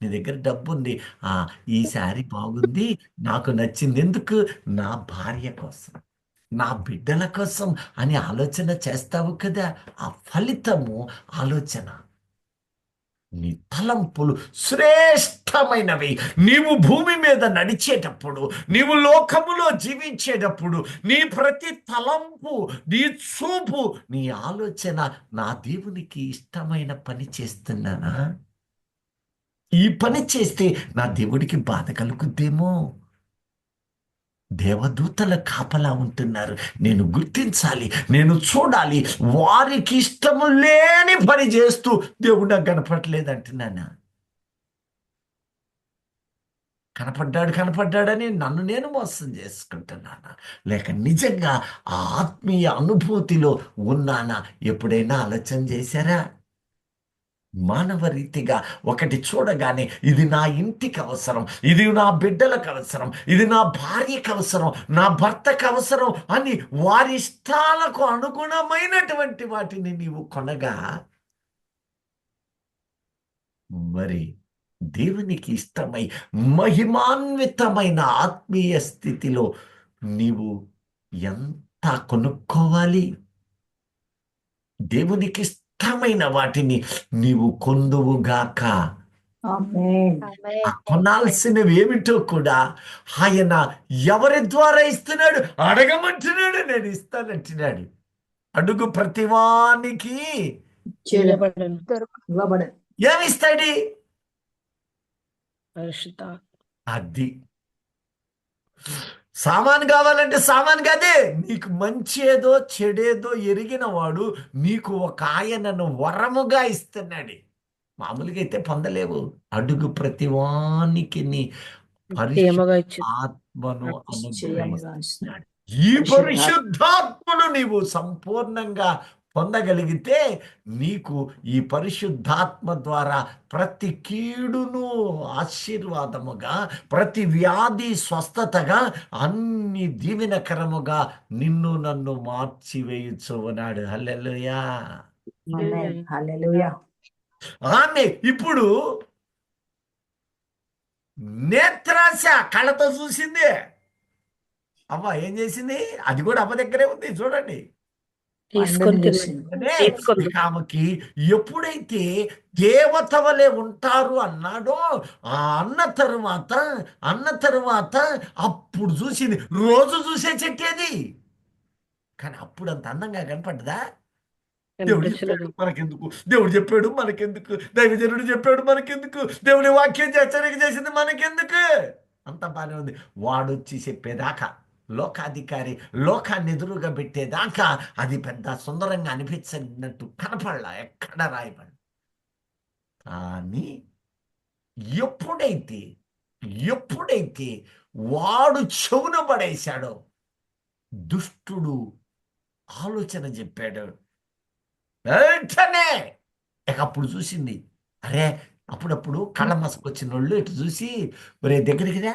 నీ దగ్గర డబ్బు ఉంది. ఆ ఈ శారీ బాగుంది, నాకు నచ్చింది. ఎందుకు? నా భార్య కోసం, నా బిడ్డల కోసం అని ఆలోచన చేస్తావు కదా. ఆ ఫలితము ఆలోచన. నీ తలంపులు శ్రేష్టమైనవి. నీవు భూమి మీద నడిచేటప్పుడు, నీవు లోకములో జీవించేటప్పుడు, నీ ప్రతి తలంపు, నీ చూపు, నీ ఆలోచన, నా దేవునికి ఇష్టమైన పని చేస్తున్నానా? ఈ పని చేస్తే నా దేవుడికి బాధ కలుగుద్దేమో. దేవదూతల కాపలా ఉంటున్నారు. నేను గుర్తించాలి, నేను చూడాలి. వారికి ఇష్టము లేని పని చేస్తూ దేవుడు నాకు కనపడలేదు అంటున్నానా? కనపడ్డాడని నన్ను నేను మోసం చేసుకుంటున్నానా? లేక నిజంగా ఆ ఆత్మీయ అనుభూతిలో ఉన్నానా? ఎప్పుడైనా ఆలోచన చేశారా? మానవ రీతిగా ఒకటి చూడగానే ఇది నా ఇంటికి అవసరం, ఇది నా బిడ్డలకు అవసరం, ఇది నా భార్యకు అవసరం, నా భర్తకు అవసరం అని వారి ఇష్టాలకు అనుగుణమైనటువంటి వాటిని నీవు కొనగా, మరి దేవునికి ఇష్టమై మహిమాన్వితమైన ఆత్మీయ స్థితిలో నీవు ఎంత కొనుక్కోవాలి? దేవునికి ఇష్టమైన వాటిని నీవు కొందువుగాక. ఆ కొనాల్సినవి ఏమిటో కూడా ఆయన ఎవరి ద్వారా ఇస్తున్నాడు? అడగమంటున్నాడు, నేను ఇస్తానంటున్నాడు. అడుగు ప్రతివానికి ఏమిస్తాడు? అది సామాన్ కావాలంటే సామాన్ కాదే, నీకు మంచేదో చెడేదో ఎరిగిన వాడు నీకు ఒక ఆయనను వరముగా ఇస్తున్నాడు. మామూలుగా అయితే పొందలేవు. అడుగు ప్రతివానికి నీ ఆత్మను అనుగ్రహిస్తున్నాడు. ఈ పరిశుద్ధాత్మను నీవు సంపూర్ణంగా పొందగలిగితే నీకు ఈ పరిశుద్ధాత్మ ద్వారా ప్రతి కీడును ఆశీర్వాదముగా, ప్రతి వ్యాధి స్వస్థతగా, అన్ని దీవెనకరముగా నిన్ను నన్ను మార్చివేయచ్చు ఉన్నాడు. హల్లెలూయా. ఆమె ఇప్పుడు నేత్రాశ కళ్ళతో చూసింది. అవ్వ ఏం చేసింది? అది కూడా అవ్వ దగ్గరే ఉంది, చూడండి. ఆమెకి ఎప్పుడైతే దేవత వలె ఉంటారు అన్నాడో, ఆ అన్న తరువాత అప్పుడు చూసింది. రోజు చూసే చెట్టేది, కానీ అప్పుడు అంత అందంగా కనపడ్డదా? దేవుడు చెప్పాడు మనకెందుకు, దేవుడు చెప్పాడు మనకెందుకు, దైవజనుడు చెప్పాడు మనకెందుకు, దేవుడి వాక్యం హెచ్చరిక చేసింది మనకెందుకు? అంత బాగానే ఉంది. వాడొచ్చి చెప్పేదాకా, లోకాధికారి లోకాన్ని ఎదురుగా పెట్టేదాకా అది పెద్ద సుందరంగా అనిపించినట్టు కనపడలా, ఎక్కడ రాయబడి. కానీ ఎప్పుడైతే వాడు చెవున పడేశాడో, దుష్టుడు ఆలోచన చెప్పాడు, వెంటనే అప్పుడు చూసింది. అరే, అప్పుడప్పుడు కళ్ళ మసకొచ్చిన వాళ్ళు ఇటు చూసి, ఒరే దగ్గరికి రా,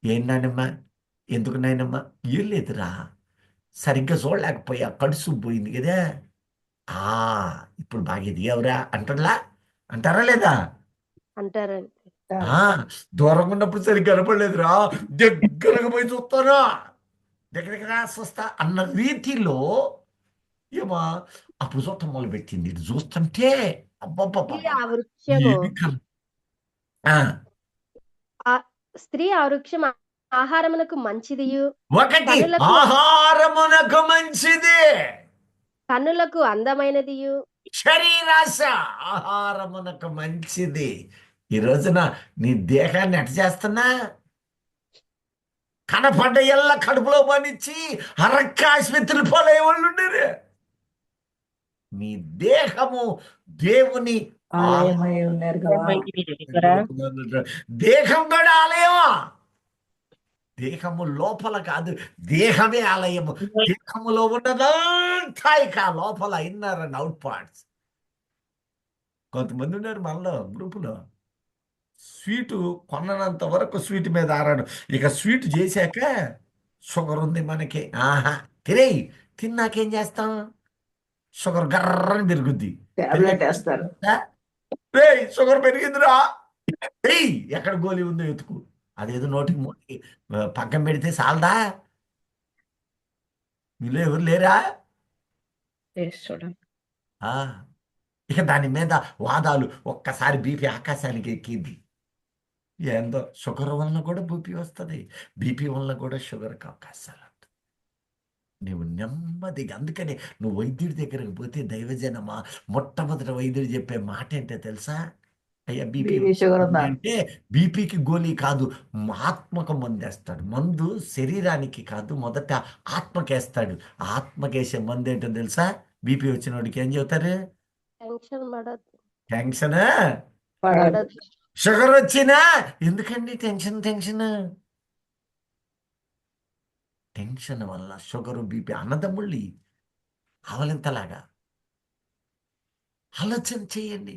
ఏం నాయనమ్మా, ఎందుకు నాయనమ్మా? ఏం లేదురా, సరిగ్గా చూడలేకపోయా, కడుసు పోయింది కదా. ఇప్పుడు బాగా ఎదిగావురా అంటారా లేదా? అంటారండి. దూరంగా ఉన్నప్పుడు సరిగ్గా కనపడలేదురా, దగ్గరగా పోయి చూస్తారా, దగ్గరికి రా చూస్తా అన్న రీతిలో ఏమో అప్పుడు చూడటం మొదలు పెట్టింది. ఇది చూస్తుంటే స్త్రీ ఆ వృక్షం ఆహారమునకు మంచిది, ఒకటి ఆహారమునకు మంచిది, కన్నులకు అందమైనది, శరీరాశ ఆహారమునకు మంచిది. ఈ రోజున నీ దేహాన్ని ఎట చేస్తున్నా? కనపడ్డ ఎల్ల కడుపులో పనిచ్చి అరక్క ఆసుపత్రులు పోలే వాళ్ళు ఉండరు. నీ దేహము దేవుని దేహం కూడా ఆలయమా? దేహము లోపల కాదు, దేహమే ఆలయము. దేహములో ఉన్నదంతా ఇక లోపల ఇన్నర్ అండ్ అవుట్ పార్ట్స్. కొంతమంది ఉన్నారు మనలో గ్రూపులో, స్వీటు కొననంత వరకు స్వీట్ మీద ఆరాడు. ఇక స్వీట్ చేశాక షుగర్ ఉంది మనకి. ఆహా, తినేయి. తిన్నాకేం చేస్తాం? షుగర్ గర్రని పెరుగుద్ది. టాబ్లెట్ వేస్తారు. రేయ్ షుగర్ పెరిగిందిరా, ఏయ్ ఎక్కడ గోలి ఉందో ఎతుకు. అదేదో నోటికి మోటికి పక్కన పెడితే చాలదా? మీలో ఎవరు లేరా? చూడండి. ఆ, ఇక దాని మీద వాదాలు. ఒక్కసారి బీపీ ఆకాశానికి ఎక్కింది. ఏందో షుగర్ వలన కూడా బీపీ వస్తుంది, బీపీ వలన కూడా షుగర్కి అవకాశాలు ఉంటుంది. నువ్వు నెమ్మదిగా, అందుకని నువ్వు వైద్యుడి దగ్గరకు పోతే దైవజనమా, మొట్టమొదటి వైద్యుడు చెప్పే మాట ఏంటో తెలుసా? అయ్యా బీపీ బీపీ షుగర్ ఉందా? అంటే బీపీకి గోళీ కాదు, ఆత్మకు మందేస్తాడు. మందు శరీరానికి కాదు, మొదట ఆత్మకేస్తాడు. ఆత్మకేసే మందు ఏంటో తెలుసా? బీపీ వచ్చిన వాడికి ఏం చెబుతారు? టెన్షన్ పడద్దు. టెన్షన్. పడద్దు. షుగర్ వచ్చినా ఎందుకండి టెన్షన్? టెన్షన్ వల్ల షుగరు బీపీ అన్నదమ్ముళ్ళి అవలింతలాగా. ఆలోచన చేయండి.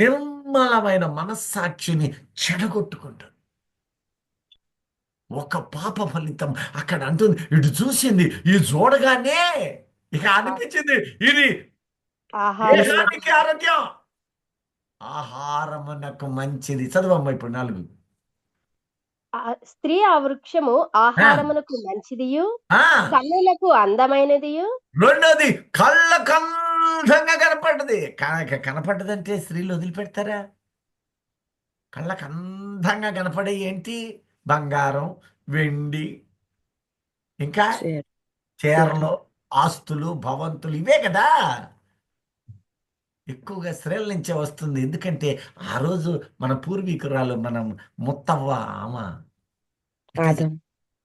నిర్మలమైన మనస్సాక్షిని చెడగొట్టుకుంటుంది. ఒక పాప ఫలితం అక్కడ అంటుంది. ఇటు చూసింది, ఇది చూడగానే ఇక అనిపించింది ఇది ఆహారం దేహానికి ఆరోగ్యం, ఆహారమునకు మంచిది. చదువమ్మ ఇప్పుడు 4. స్త్రీ ఆ వృక్షము ఆహారమునకు మంచిదియు, ఆ, కన్నులకు అందమైనదియు. రెండోది కళ్ళకందంగా కనపడ్డది. కనపడ్డదంటే స్త్రీలు వదిలిపెడతారా? కళ్ళకు అందంగా కనపడే ఏంటి? బంగారం, వెండి, ఇంకా చీరలు, ఆస్తులు, భవంతులు, ఇవే కదా ఎక్కువగా స్త్రీల నుంచే వస్తుంది. ఎందుకంటే ఆ రోజు మన పూర్వీకురాలు, మనం ముత్తవ్వ ఆమ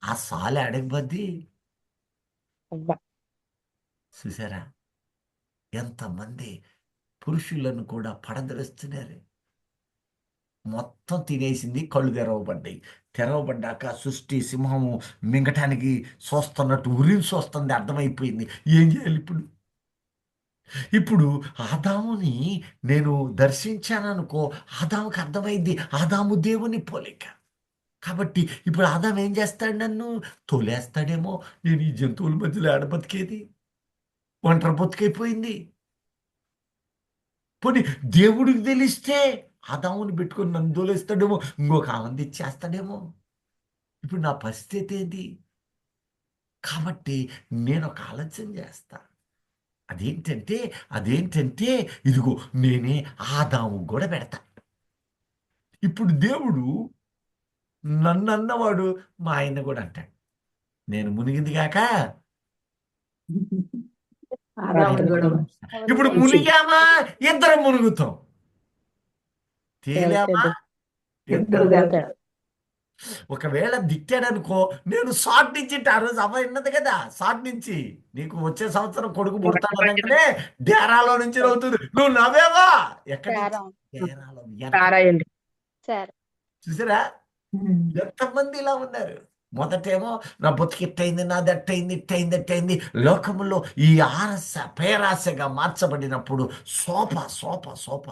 ఆ సాలె అడగబద్ది. చూసారా ఎంతమంది పురుషులను కూడా పడదలుస్తున్నారు. మొత్తం తినేసింది, కళ్ళు తెరవబడ్డాక సృష్టి సింహము మింగటానికి చూస్తున్నట్టు ఉరిసి వస్తుంది, అర్థమైపోయింది. ఏం చేయాలి ఇప్పుడు ఆదాముని నేను దర్శించాననుకో, ఆదాముకి అర్థమైంది ఆదాము దేవుని పోలిక. కాబట్టి ఇప్పుడు ఆదాం ఏం చేస్తాడు? నన్ను తోలేస్తాడేమో. నేను ఈ జంతువుల మధ్యలో ఆడ బతికేది, ఒంటరి బతికైపోయింది. పోనీ దేవుడికి తెలిస్తే ఆదాముని పెట్టుకొని నన్ను తోలేస్తాడేమో, ఇంకొక ఆనంది ఇచ్చేస్తాడేమో. ఇప్పుడు నా పరిస్థితి ఏంటి? కాబట్టి నేను ఒక ఆలోచన చేస్తా. అదేంటంటే ఇదిగో నేనే ఆదాము కూడా పెడతా. ఇప్పుడు దేవుడు నన్ను అన్నవాడు మా ఆయన కూడా అంటాడు. నేను మునిగింది కాక ఇప్పుడు మునిగామా ఇద్దరం మునుగుతాం, తేలామా ఇద్దరు. ఒకవేళ దిట్టాడనుకో, నేను షార్ట్ నుంచి ఆ రోజు అమ్మాయి ఉన్నది కదా, షార్ట్ నుంచి నీకు వచ్చే సంవత్సరం కొడుకు పుడతాడంటే డేరాలో నుంచి నవ్వుతుంది. నువ్వు నవ్వేవా? ఎక్కడ? చూసారా ఎంతమంది ఇలా ఉన్నారు? మొదటేమో నా బతుకు ఇట్టయింది, నాది ఇట్టయింది. లోకములో ఈ ఆరస పేరాశగా మార్చబడినప్పుడు సోప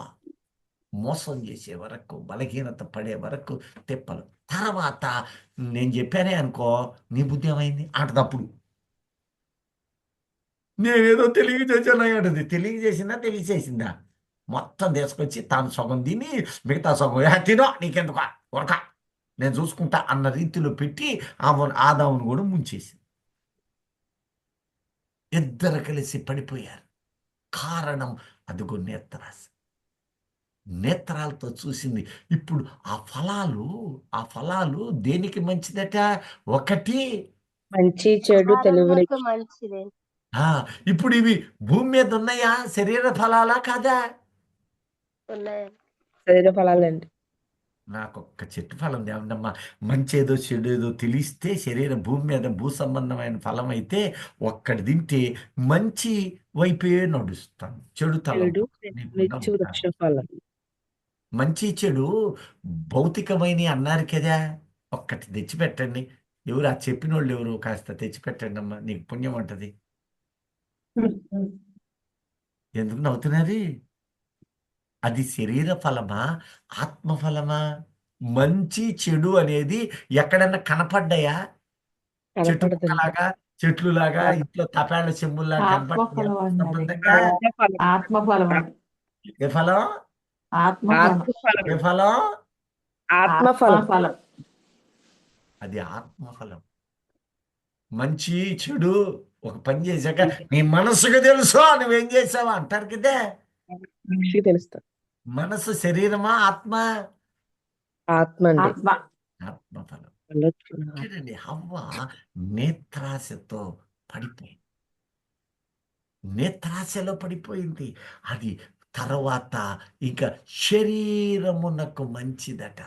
మోసం చేసే వరకు, బలహీనత పడే వరకు తిప్పలు. తర్వాత నేను చెప్పానే అనుకో, నీ బుద్ధి ఏమైంది అంటదప్పుడు. నేనేదో తెలియజేసాను అంటది. తెలియజేసిందా మొత్తం తీసుకొచ్చి తాను సగం తిని మిగతా సగం తినో, నీకెందుకు ఉరక, నేను చూసుకుంటా అన్న రీతిలో పెట్టి ఆదామును కూడా ముంచేసి ఇద్దరు కలిసి పడిపోయారు. కారణం అదిగో నేత్రాలతో చూసింది. ఇప్పుడు ఆ ఫలాలు దేనికి మంచిదట? ఒకటి మంచి చెడు తెలుగు మంచిదే. ఇప్పుడు ఇవి భూమి మీద ఉన్నాయా? శరీర ఫలాలా కాదా? శరీర ఫలాలండి. నాకు ఒక్క చెట్టు ఫలం ఏమన్నమ్మా, మంచేదో చెడేదో తెలిస్తే భూమి మీద భూ సంబంధమైన ఫలం అయితే ఒక్కటి తింటే మంచి వైపే నడుస్తాను. చెడు తలం మంచి చెడు భౌతికమైన అన్నారు కదా, ఒక్కటి తెచ్చిపెట్టండి. ఎవరు ఆ చెప్పిన వాళ్ళు ఎవరు? కాస్త తెచ్చిపెట్టండి అమ్మా, నీకు పుణ్యం ఉంటుంది. ఎందుకు నవ్వుతున్నది? అది శరీర ఫలమా, ఆత్మ ఫలమా? మంచి చెడు అనేది ఎక్కడన్నా కనపడ్డాయా? చెట్టు కనపడదండి. కుక్కలాగా, చెట్లులాగా, ఇంట్లో తపాల చెమ్ముల్లాగా కనపడ్డాయా? ఆత్మఫలం అండి అది. సంబంధంగా ఆత్మఫలం. ఆత్మఫలం అండి. ఏ ఫలం? ఆత్మఫలం. ఆత్మఫలం. ఏ ఫలం? ఆత్మఫలం. ఆత్మఫలం. అది ఆత్మఫలం. మంచి చెడు ఒక పని చేశాక నీ మనసుకు తెలుసు నువ్వేం చేసావా అంటారు కదే. మనిషికి తెలుస్తుంది. మనసు శరీరమా, ఆత్మ? ఆత్మ అండి. ఆత్మ. ఆత్మఫలం. ఆలోచన. చూడండి, హవ్వ నేత్రాశతో పడిపోయింది. నేత్రాశలో పడిపోయింది. అది తర్వాత ఇంకా శరీరమునకు మంచిదట,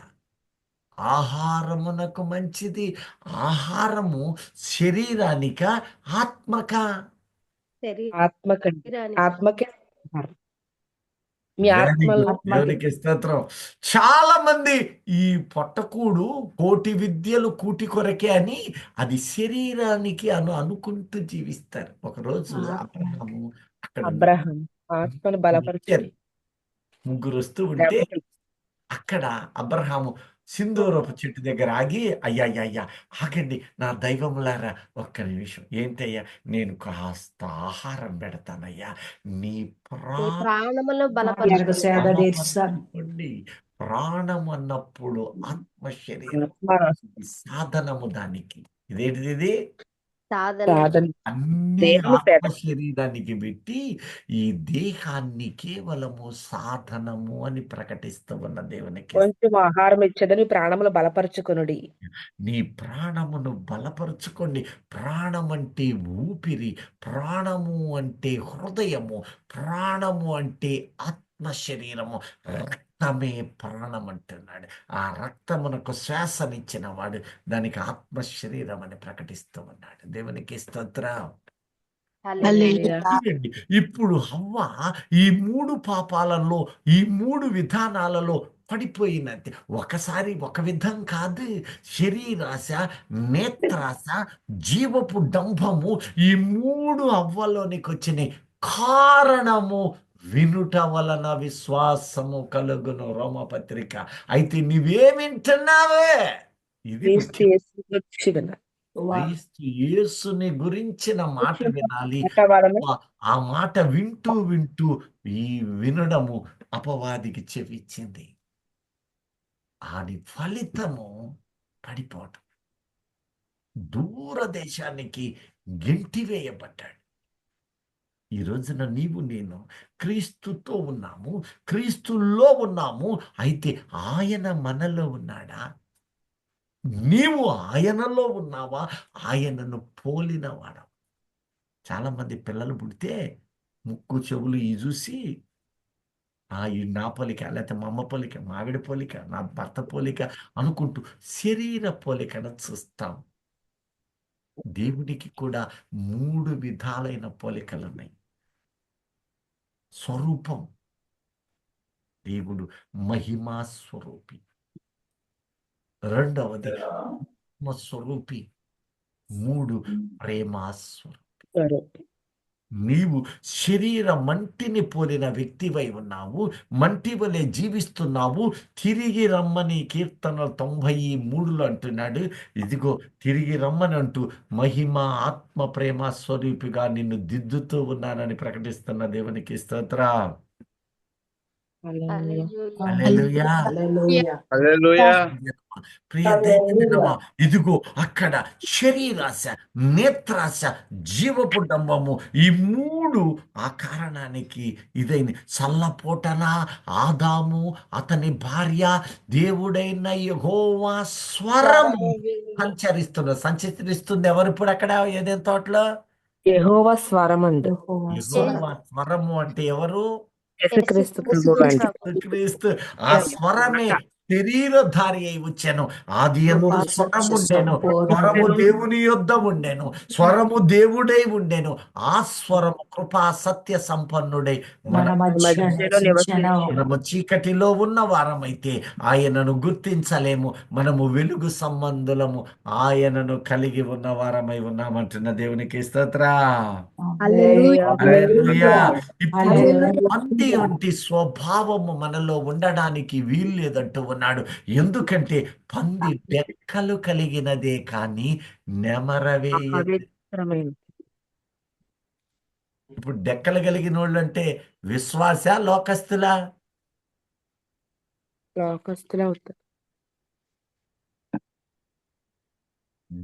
ఆహారమునకు మంచిది. ఆహారము శరీరానిక, ఆత్మక? ఆత్మకండి. శరీరానికి. ఆత్మకే ఆహారం. మీ Very ఆత్మలో good. దేవునికి స్తోత్రం. చాలా మంది ఈ పొట్టకూడు కోటి విద్యలు కూటి కొరకే అని అది శరీరానికి అనుకుంటూ జీవిస్తారు. ఒకరోజు అబ్రహాము అక్కడ అబ్రహాం ఆత్మను బలపరుచుకొని ముగ్గురు వస్తూ ఉంటే దేవతలు అక్కడ అబ్రహాము సింధూరపు చెట్టు దగ్గర ఆగి, అయ్యా అయ్యా ఆగండి నా దైవములారా, ఒక్క నిమిషం. ఏంటయ్యా? నేను కాస్త ఆహారం పెడతానయ్యా, నీ ప్రాణములను ఎనక సేద తీర్చుతాను. ప్రాణం. ప్రాణం అన్నప్పుడు ఆత్మ శరీరం ఆత్మ సాధనము దానికి. ఇదేంటిది? ఇది సాధన. సాధన. అన్ని దేవుని ఆత్మ పేద. శరీరానికి పెట్టి ఈ దేహాన్ని కేవలము సాధనము అని ప్రకటిస్తూ ఉన్న దేవునికి కొంచెం ఆహారం ఇచ్చేదని ప్రాణములు బలపరుచుకొనుడి. నీ ప్రాణమును బలపరుచుకోండి. ప్రాణం అంటే ఊపిరి, ప్రాణము అంటే హృదయము, ప్రాణము అంటే ఆత్మ శరీరము. రక్తమే ప్రాణం అంటున్నాడు. ఆ రక్తమునకు శ్వాసనిచ్చిన వాడు దానికి ఆత్మ శరీరం అని ప్రకటిస్తూ ఉన్నాడు. దేవునికి స్తోత్రం. హల్లెలూయా. చూడండి, ఇప్పుడు హవ్వ ఈ 3 పాపాలలో, ఈ 3 విధానాలలో పడిపోయినది. ఒకసారి ఒక విధం కాదు. శరీరాశ, నేత్రాశ, జీవపు డంభము, ఈ 3 అవ్వలోనికి వచ్చినాయి. కారణము వినుట వలన విశ్వాసము కలుగును, రోమపత్రిక. అయితే నువ్వేమింటున్నావే? ఇది క్రీస్తు యేసు వచ్చి విన్నారు. క్రీస్తు యేసుని గురించిన మాట వినాలి. మాట వలన ఆ మాట వింటూ వింటూ ఈ వినడము అపవాదికి చెవిచ్చింది. ఆడి ఫలితము పడిపోవటం, దూరదేశానికి గెంటివేయబడ్డాడు. ఈ రోజున నీవు నేను క్రీస్తుతో ఉన్నాము, క్రీస్తులో ఉన్నాము. అయితే ఆయన మనలో ఉన్నాడా? నీవు ఆయనలో ఉన్నావా? ఆయనను పోలినవాడా? చాలా మంది పిల్లలు పుడితే ముక్కు చెవులు ఈ చూసి ఈ నా పోలిక, లేకపోతే మా అమ్మ పోలిక, మా ఆవిడ పోలిక, నా భర్త పోలిక అనుకుంటూ శరీర పోలికను చూస్తాం. దేవునికి కూడా 3 విధాలైన పోలికలు ఉన్నాయి. స్వరూపం, దేవుడు మహిమా స్వరూపి. రెండవది ఆత్మస్వరూపి. 3 ప్రేమా స్వరూపి. నీవు శరీర మంటిని పోలిన వ్యక్తివై ఉన్నావు, మంటి వలె జీవిస్తున్నావు. తిరిగి రమ్మని కీర్తనలు 93లో అంటున్నాడు. ఇదిగో తిరిగి రమ్మని అంటూ మహిమ ఆత్మ ప్రేమ స్వరూపిగా నిన్ను దిద్దుతూ ఉన్నానని ప్రకటిస్తున్న దేవునికి స్తోత్రం. హల్లెలూయా. హల్లెలూయా. ప్రియ దైవజనమా, ఇదిగో అక్కడ శరీరాశ, నేత్రాశ, జీవపు డంబము, ఈ 3 ఆ కారణానికి ఇదైన. చల్లపోటన ఆదాము, అతని భార్య, దేవుడైన యెహోవా స్వరము సంచరిస్తుంది. ఎవరు ఇప్పుడు అక్కడ ఏదైనా తోటలో? యెహోవా స్వరం అండి. యెహోవా స్వరము అంటే ఎవరు? యేసుక్రీస్తు ప్రభువు అండి. క్రీస్తు. ఆ స్వరమే శరీరధారి అయి వచ్చాను. ఆది యందు కృపా స్వరము సత్య ఉండెను, స్వరము సంపూర్ణుడు దేవుని యొద్ద ఉండెను, స్వరము దేవుడై ఉండెను. ఆ స్వరము కృపా సత్య సంపన్నుడై మన మన మధ్య మధ్యలో నివసించెను. నివసించెను. మనము చీకటిలో ఉన్న వారమైతే ఆయనను గుర్తించలేము. మనము వెలుగు సంబంధులము, ఆయనను కలిగి ఉన్న వారమై ఉన్నామంటున్న దేవునికి స్తోత్ర. హల్లెలూయా. హల్లెలూయా. ఇప్పుడు హల్లెలూయా. పంది వంటి స్వభావము మనలో ఉండడానికి వీల్లేదంటూ ఉన్నాడు. ఎందుకంటే పంది డెక్కలు కలిగినదే కానీ నెమరవేయ. అపవిత్రమైన ఇప్పుడు డెక్కలు కలిగిన వాళ్ళు అంటే విశ్వాస లోకస్తులా? లోకస్తులు అవుతారు.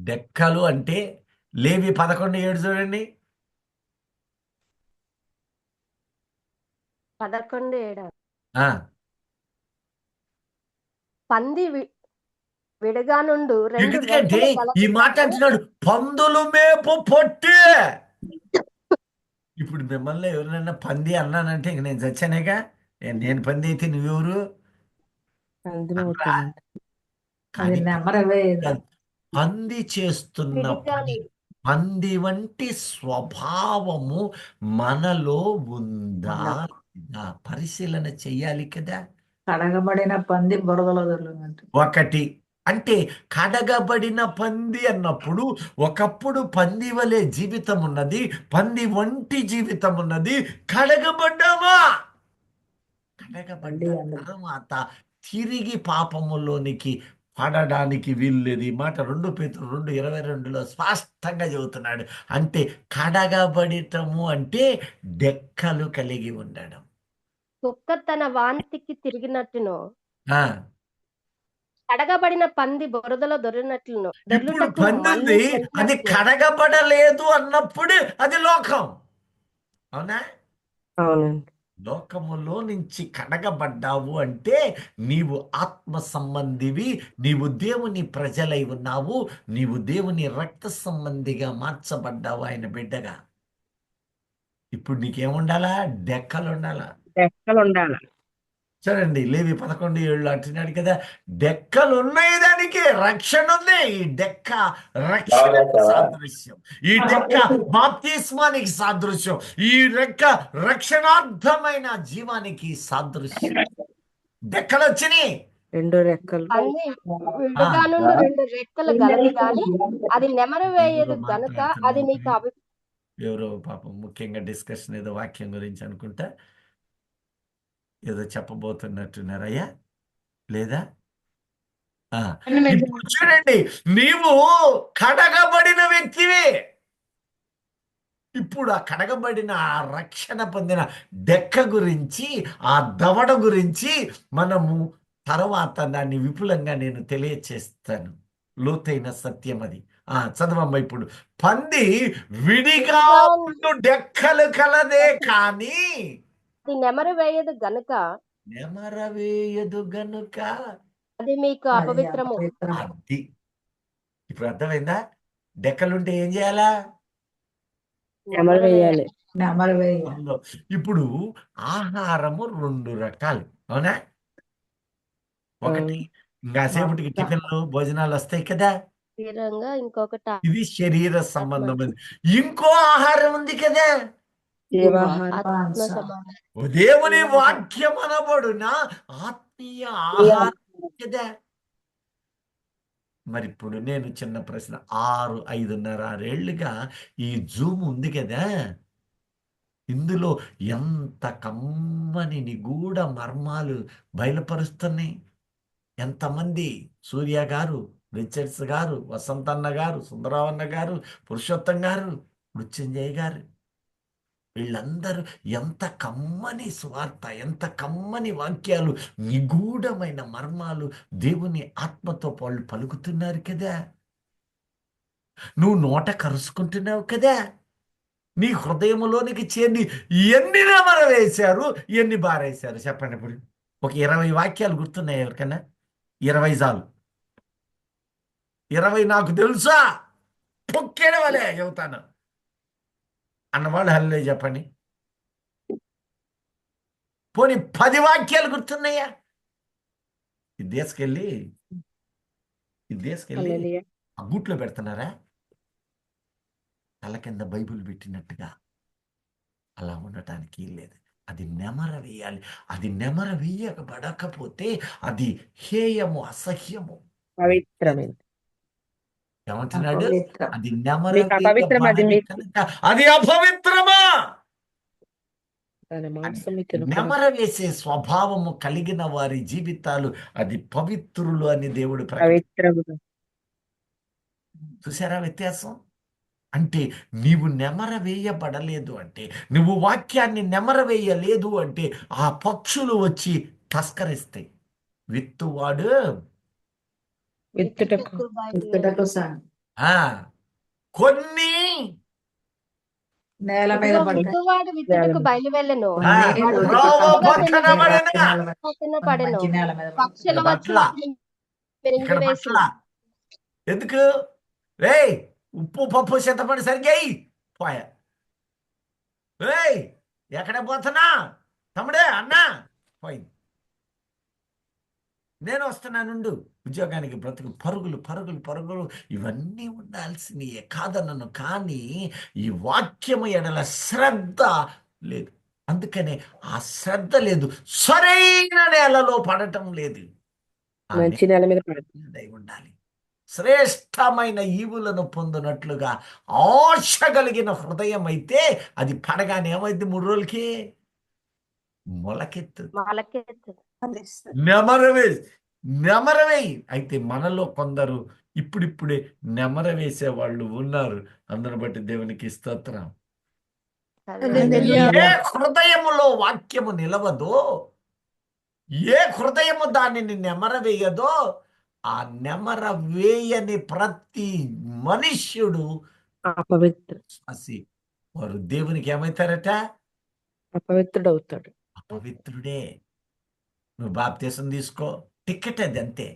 డెక్కలు అంటే లేవి 11:7 చూడండి. 11:7 ఆ, పంది విడగా నుండు రెండు ఎందుకంటే రెక్కలు ఈ మాట కలదు అంటున్నాడు, పందులు మేపు పొట్టి. ఇప్పుడు మిమ్మల్ని ఎవరినైనా పంది అన్నానంటే ఇంక నేను చచ్చానేగా. నేను పంది అయితే నువ్వెవరు అందులో అనరా? అవుతానండి. అది కానీ నెమరవేయదు. పంది చేస్తున్న విడిగా పని, నుండు. పంది వంటి స్వభావము మనలో ఉందా లేదా పరిశీలన చెయ్యాలి కదా. కడగబడిన పంది బురదలో దొర్లునంట. ఒకటి అంటే కడగబడిన పంది అన్నప్పుడు ఒకప్పుడు పంది వలె జీవితం ఉన్నది, పంది వంటి జీవితం ఉన్నది. కడగబడ్డామా? కడగబడ్డ మళ్ళీ అందులో తర్వాత తిరిగి పాపములోనికి పడడానికి వీల్లేదు. ఈ మాట 2 పేతురు 2:22లో స్పష్టంగా చెబుతున్నాడు. అంటే కడగబడటము అంటే డెక్కలు కలిగి ఉండడం. కుక్క తన వాంతికి తిరిగినట్టును ఆ, కడగబడిన పంది బురదలో దొర్లినట్లును ఇప్పుడు దొర్లుటకు పంది మళ్ళీ ఉంది, అది వెళ్ళినట్లు కడగబడలేదు అన్నప్పుడు అది లోకం. అవునా? అవునండి. లోకములో నుంచి కడగబడ్డావు అంటే నీవు ఆత్మ సంబంధివి, నీవు దేవుని ప్రజలై ఉన్నావు, నీవు దేవుని రక్త సంబంధిగా మార్చబడ్డావు ఆయన బిడ్డగా. ఇప్పుడు నీకేముండాలా? డెక్కలు ఉండాలా? రెక్కలు ఉండాలి. చూడండి లేవి 11:7 అంటున్నాడు కదా, డెక్కలు ఉన్నాయి, దానికి రక్షణ ఉంది. ఈ డెక్క రక్షణకి సాదృశ్యం, ఈ డెక్క బాప్తిస్మానికి సాదృశ్యం, ఈ రెక్క రక్షణార్థమైన జీవానికి సాదృశ్యం. డెక్కలు వచ్చినాయి. 2 రెక్కలు. పంది విడగా నుండి 2 రెక్కలు గలది గాని అది నెమరు వేయదు ఎవరో గనుక అది మీకు మాట్లాడుతున్నారు. ఎవరో పాపం ముఖ్యంగా డిస్కషన్ ఏదో వాక్యం గురించి అనుకుంటా ఏదో చెప్పబోతున్నట్టున్నారయ్యా, లేదా? ఇప్పుడు చూడండి, నీవు కడగబడిన వ్యక్తివే. ఇప్పుడు ఆ కడగబడిన ఆ రక్షణ పొందిన డెక్క గురించి, ఆ దవడ గురించి మనము తర్వాత దాన్ని విపులంగా నేను తెలియచేస్తాను. లోతైన సత్యం అది. చదవమ్మ ఇప్పుడు. పంది విడిగా ఉండు డెక్కలు కలదే కానీ అది నెమరు వేయదు గనుక నెమరవేయదు గనుక అది మీకు అది అపవిత్రము. అపవిత్రం. అది. ఇప్పుడు అర్థమైందా? డెక్కలుంటే ఏం చేయాలా? నెమరు వేయాలి. నెమరవేయ. ఇప్పుడు ఆహారము 2 రకాలు, అవునా? ఒకటి ఇంకాసేపటికి టిఫిన్లు భోజనాలు వస్తాయి కదా, శరీరంగా ఇంకొకటి ఇది శరీర సంబంధమైనది. ఇంకో ఆహారం ఉంది కదా, జీవాహారం. ఆత్మ మాంస. సమానం. దేవుని వాక్యం అనబడున ఆత్మీయ ఆహారం కదా. మరి ఇప్పుడు నేను చిన్న ప్రశ్న, 5.5 ఏళ్ళుగా ఈ జూమ్ ఉంది కదా, ఇందులో ఎంత కమ్మని నిగూఢ మర్మాలు బయలుపరుస్తున్నాయి. ఎంతమంది, సూర్య గారు, రిచర్డ్స్ గారు, వసంతన్న గారు, సుందరవన్న గారు, పురుషోత్తం గారు, మృత్యుంజయ్ గారు, వీళ్ళందరూ ఎంత కమ్మని సువార్త, ఎంత కమ్మని వాక్యాలు, నిగూఢమైన మర్మాలు దేవుని ఆత్మతో వాళ్ళు పలుకుతున్నారు కదా. నువ్వు నోట కరుచుకుంటున్నావు కదా. నీ హృదయంలోనికి చేరి ఎన్ని నెమర వేశారు, ఎన్ని బారేశారు చెప్పండి. ఇప్పుడు ఒక 20 వాక్యాలు గుర్తున్నాయి ఎవరికన్నా? 20 చాలు. 20 నాకు తెలుసా పొక్కేడ వలే చెబుతాను అన్నవాళ్ళు హల్లే చెప్పండి. పోనీ 10 వాక్యాలు గుర్తున్నాయా? ఇది తీసుకెళ్ళి హల్లెలూయా. ఆ గూట్లో పెడుతున్నారా? తల కింద బైబిల్ పెట్టినట్టుగా అలా ఉండటానికి లేదు. అది నెమర వేయాలి. అది నెమర వేయబడకపోతే అది హేయము, అసహ్యము. పవిత్రమైంది. ఏమంటున్నాడు? అపవిత్రం. అది నెమర మీకు అపవిత్రం, అది వేయబడని మీకు కనుక అది అపవిత్రమా? దాని అది మాంసం మీకు తినకూడదు. నెమర వేసే స్వభావము కలిగిన వారి జీవితాలు అది పవిత్రులు అని దేవుడు పవిత్రముగా. చూసారా వ్యత్యాసం? అంటే నీవు నెమర వేయబడలేదు అంటే, నువ్వు వాక్యాన్ని నెమర వేయలేదు అంటే ఆ పక్షులు వచ్చి తస్కరిస్తాయి. విత్తువాడు విత్తుటకు విత్తుటకు సాగు. ఆ కొన్ని నేల మీద పడ్డాయి. విత్తువాడు విత్తుటకు బయలు వెళ్ళను, ఆ, వాడు త్రోవ పక్కన పడిన పక్కన పడెను, మంచి నేల మీద పక్షుల ఇక్కడ వచ్చి పట్ల వాటిని ఇక్కడ మింగివేసి. పట్ల ఎందుకు? రేయ్, ఉప్పు పప్పు చింతపండు సరిగ్గా పోయా. రేయ్, ఎక్కడ పోతున్నా తమ్ముడే అన్నా? పోయింది. నేను వస్తున్నానుండు. ఉద్యోగానికి బ్రతుకు పరుగులు పరుగులు పరుగులు ఇవన్నీ ఉండాల్సినయే కాదన్నను. కానీ ఈ వాక్యము ఎడల శ్రద్ధ లేదు. అందుకనే ఆ శ్రద్ధ లేదు, సరైన నేలలో పడటం లేదు. ఆ మంచి నేల మీద పడుతుంది. నేలై ఉండాలి. శ్రేష్టమైన ఈవులను పొందినట్లుగా ఆశ కలిగిన హృదయం అయితే అది పడగానే ఏమైంది? 3 రోజులకి మొలకెత్తు. మొలకెత్తు. నెమరవేయి. అయితే మనలో కొందరు ఇప్పుడిప్పుడే నెమర వేసే వాళ్ళు ఉన్నారు. అందరిని బట్టి దేవునికి స్తోత్రం. ఏ హృదయములో వాక్యము నిలవదో, ఏ హృదయము దానిని నెమర వేయదో, ఆ నెమర వేయని ప్రతి మనుష్యుడు అపవిత్ర వారు దేవునికి ఏమవుతారట? అపవిత్రుడవుతాడు. అపవిత్రుడే. నువ్వు బాప్తీసం తీసుకో, టికెట్ అది అంతే.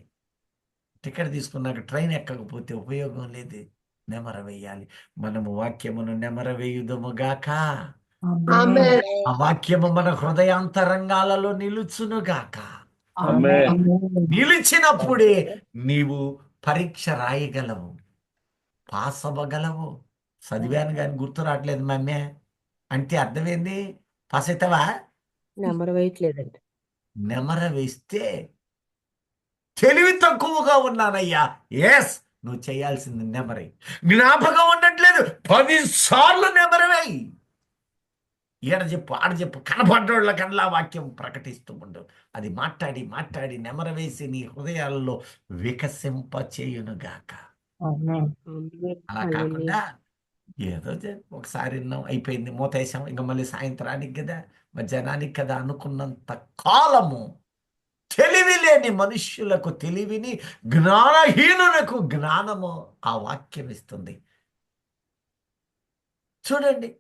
టికెట్ తీసుకున్నాక ట్రైన్ ఎక్కకపోతే ఉపయోగం లేదు. నెమర వేయాలి. మనము వాక్యమును నెమర వేయుదముగాక. ఆమేన్. ఆ వాక్యము మన హృదయాంతరంగాలలో నిలుచునుగాక. ఆమేన్. నిలిచినప్పుడే నీవు పరీక్ష రాయగలవు, పాస్ అవ్వగలవు. చదివాను కానీ గుర్తు రావట్లేదు మమ్మే అంటే అర్థమైంది. పాస్ అవుతావా? నెంబర్ వేయట్లేదండి. నెమర వేస్తే తెలివి తక్కువగా ఉన్నానయ్యా. ఎస్, నువ్వు చేయాల్సింది నెమరై. జ్ఞాపకం ఉండట్లేదు, 10 సార్లు నెమరవేయి. ఈడ చెప్పు, ఆడ చెప్పు, కనపడ్డోళ్ళ కల్లా వాక్యం ప్రకటిస్తూ ఉండు. అది మాట్లాడి మాట్లాడి నెమర వేసి నీ హృదయాల్లో వికసింప చేయునుగాక. అలా కాకుండా ఏదో ఒకసారి విన్నాం, అయిపోయింది, మూతేసాం, ఇంకా మళ్ళీ సాయంత్రానికి కదా మధ్యాహ్నానికి కదా అనుకున్నంత కాలము తెలివి లేని మనుష్యులకు తెలివిని, జ్ఞానహీనులకు జ్ఞానము ఆ వాక్యం ఇస్తుంది. చూడండి,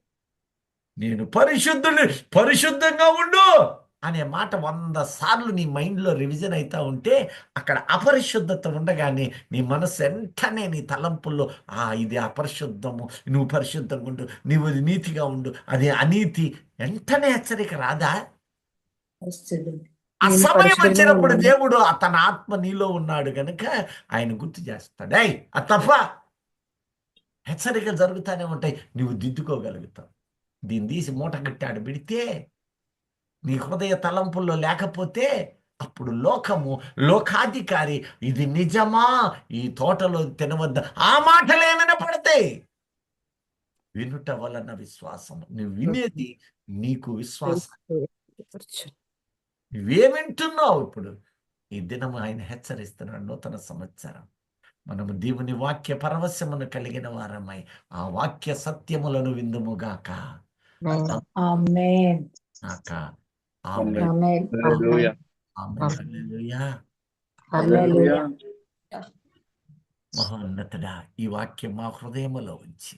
నేను పరిశుద్ధుని, పరిశుద్ధంగా ఉండు అనే మాట 100 సార్లు నీ మైండ్లో రివిజన్ అవుతా ఉంటే, అక్కడ అపరిశుద్ధత ఉండగానే నీ మనసు వెంటనే నీ తలంపుల్లో ఇది అపరిశుద్ధము, నువ్వు పరిశుద్ధంగా ఉండు, నువ్వు నీతిగా ఉండు, అది అనీతి. వెంటనే హెచ్చరిక రాదా? ఆ సమయం వచ్చినప్పుడు దేవుడు తన ఆత్మ నీలో ఉన్నాడు కనుక ఆయన గుర్తు చేస్తాడు. అది తప్ప హెచ్చరికలు జరుగుతూనే ఉంటాయి, నువ్వు దిద్దుకోగలుగుతావు. దీన్ని తీసి మూట కట్టాడు పెడితే, నీ హృదయ తలంపుల్లో లేకపోతే అప్పుడు లోకము, లోకాధికారి ఇది నిజమా, ఈ తోటలో తినవద్ద, ఆ మాటలు ఏమైనా పడతాయి. వినుట వలన విశ్వాసం. నువ్వు వినేది నీకు విశ్వాసం. నువ్వేమింటున్నావు? ఇప్పుడు ఈ దినము ఆయన హెచ్చరిస్తున్నాడు. నూతన సంవత్సరం మనము దేవుని వాక్య పరవశమును కలిగిన వారమై ఆ వాక్య సత్యములను విందుముగాక. ఆమేన్. హల్లెలూయా. హల్లెలూయా. హల్లెలూయా. మహోన్నతుడా, ఈ వాక్యం మా హృదయములో ఉంచి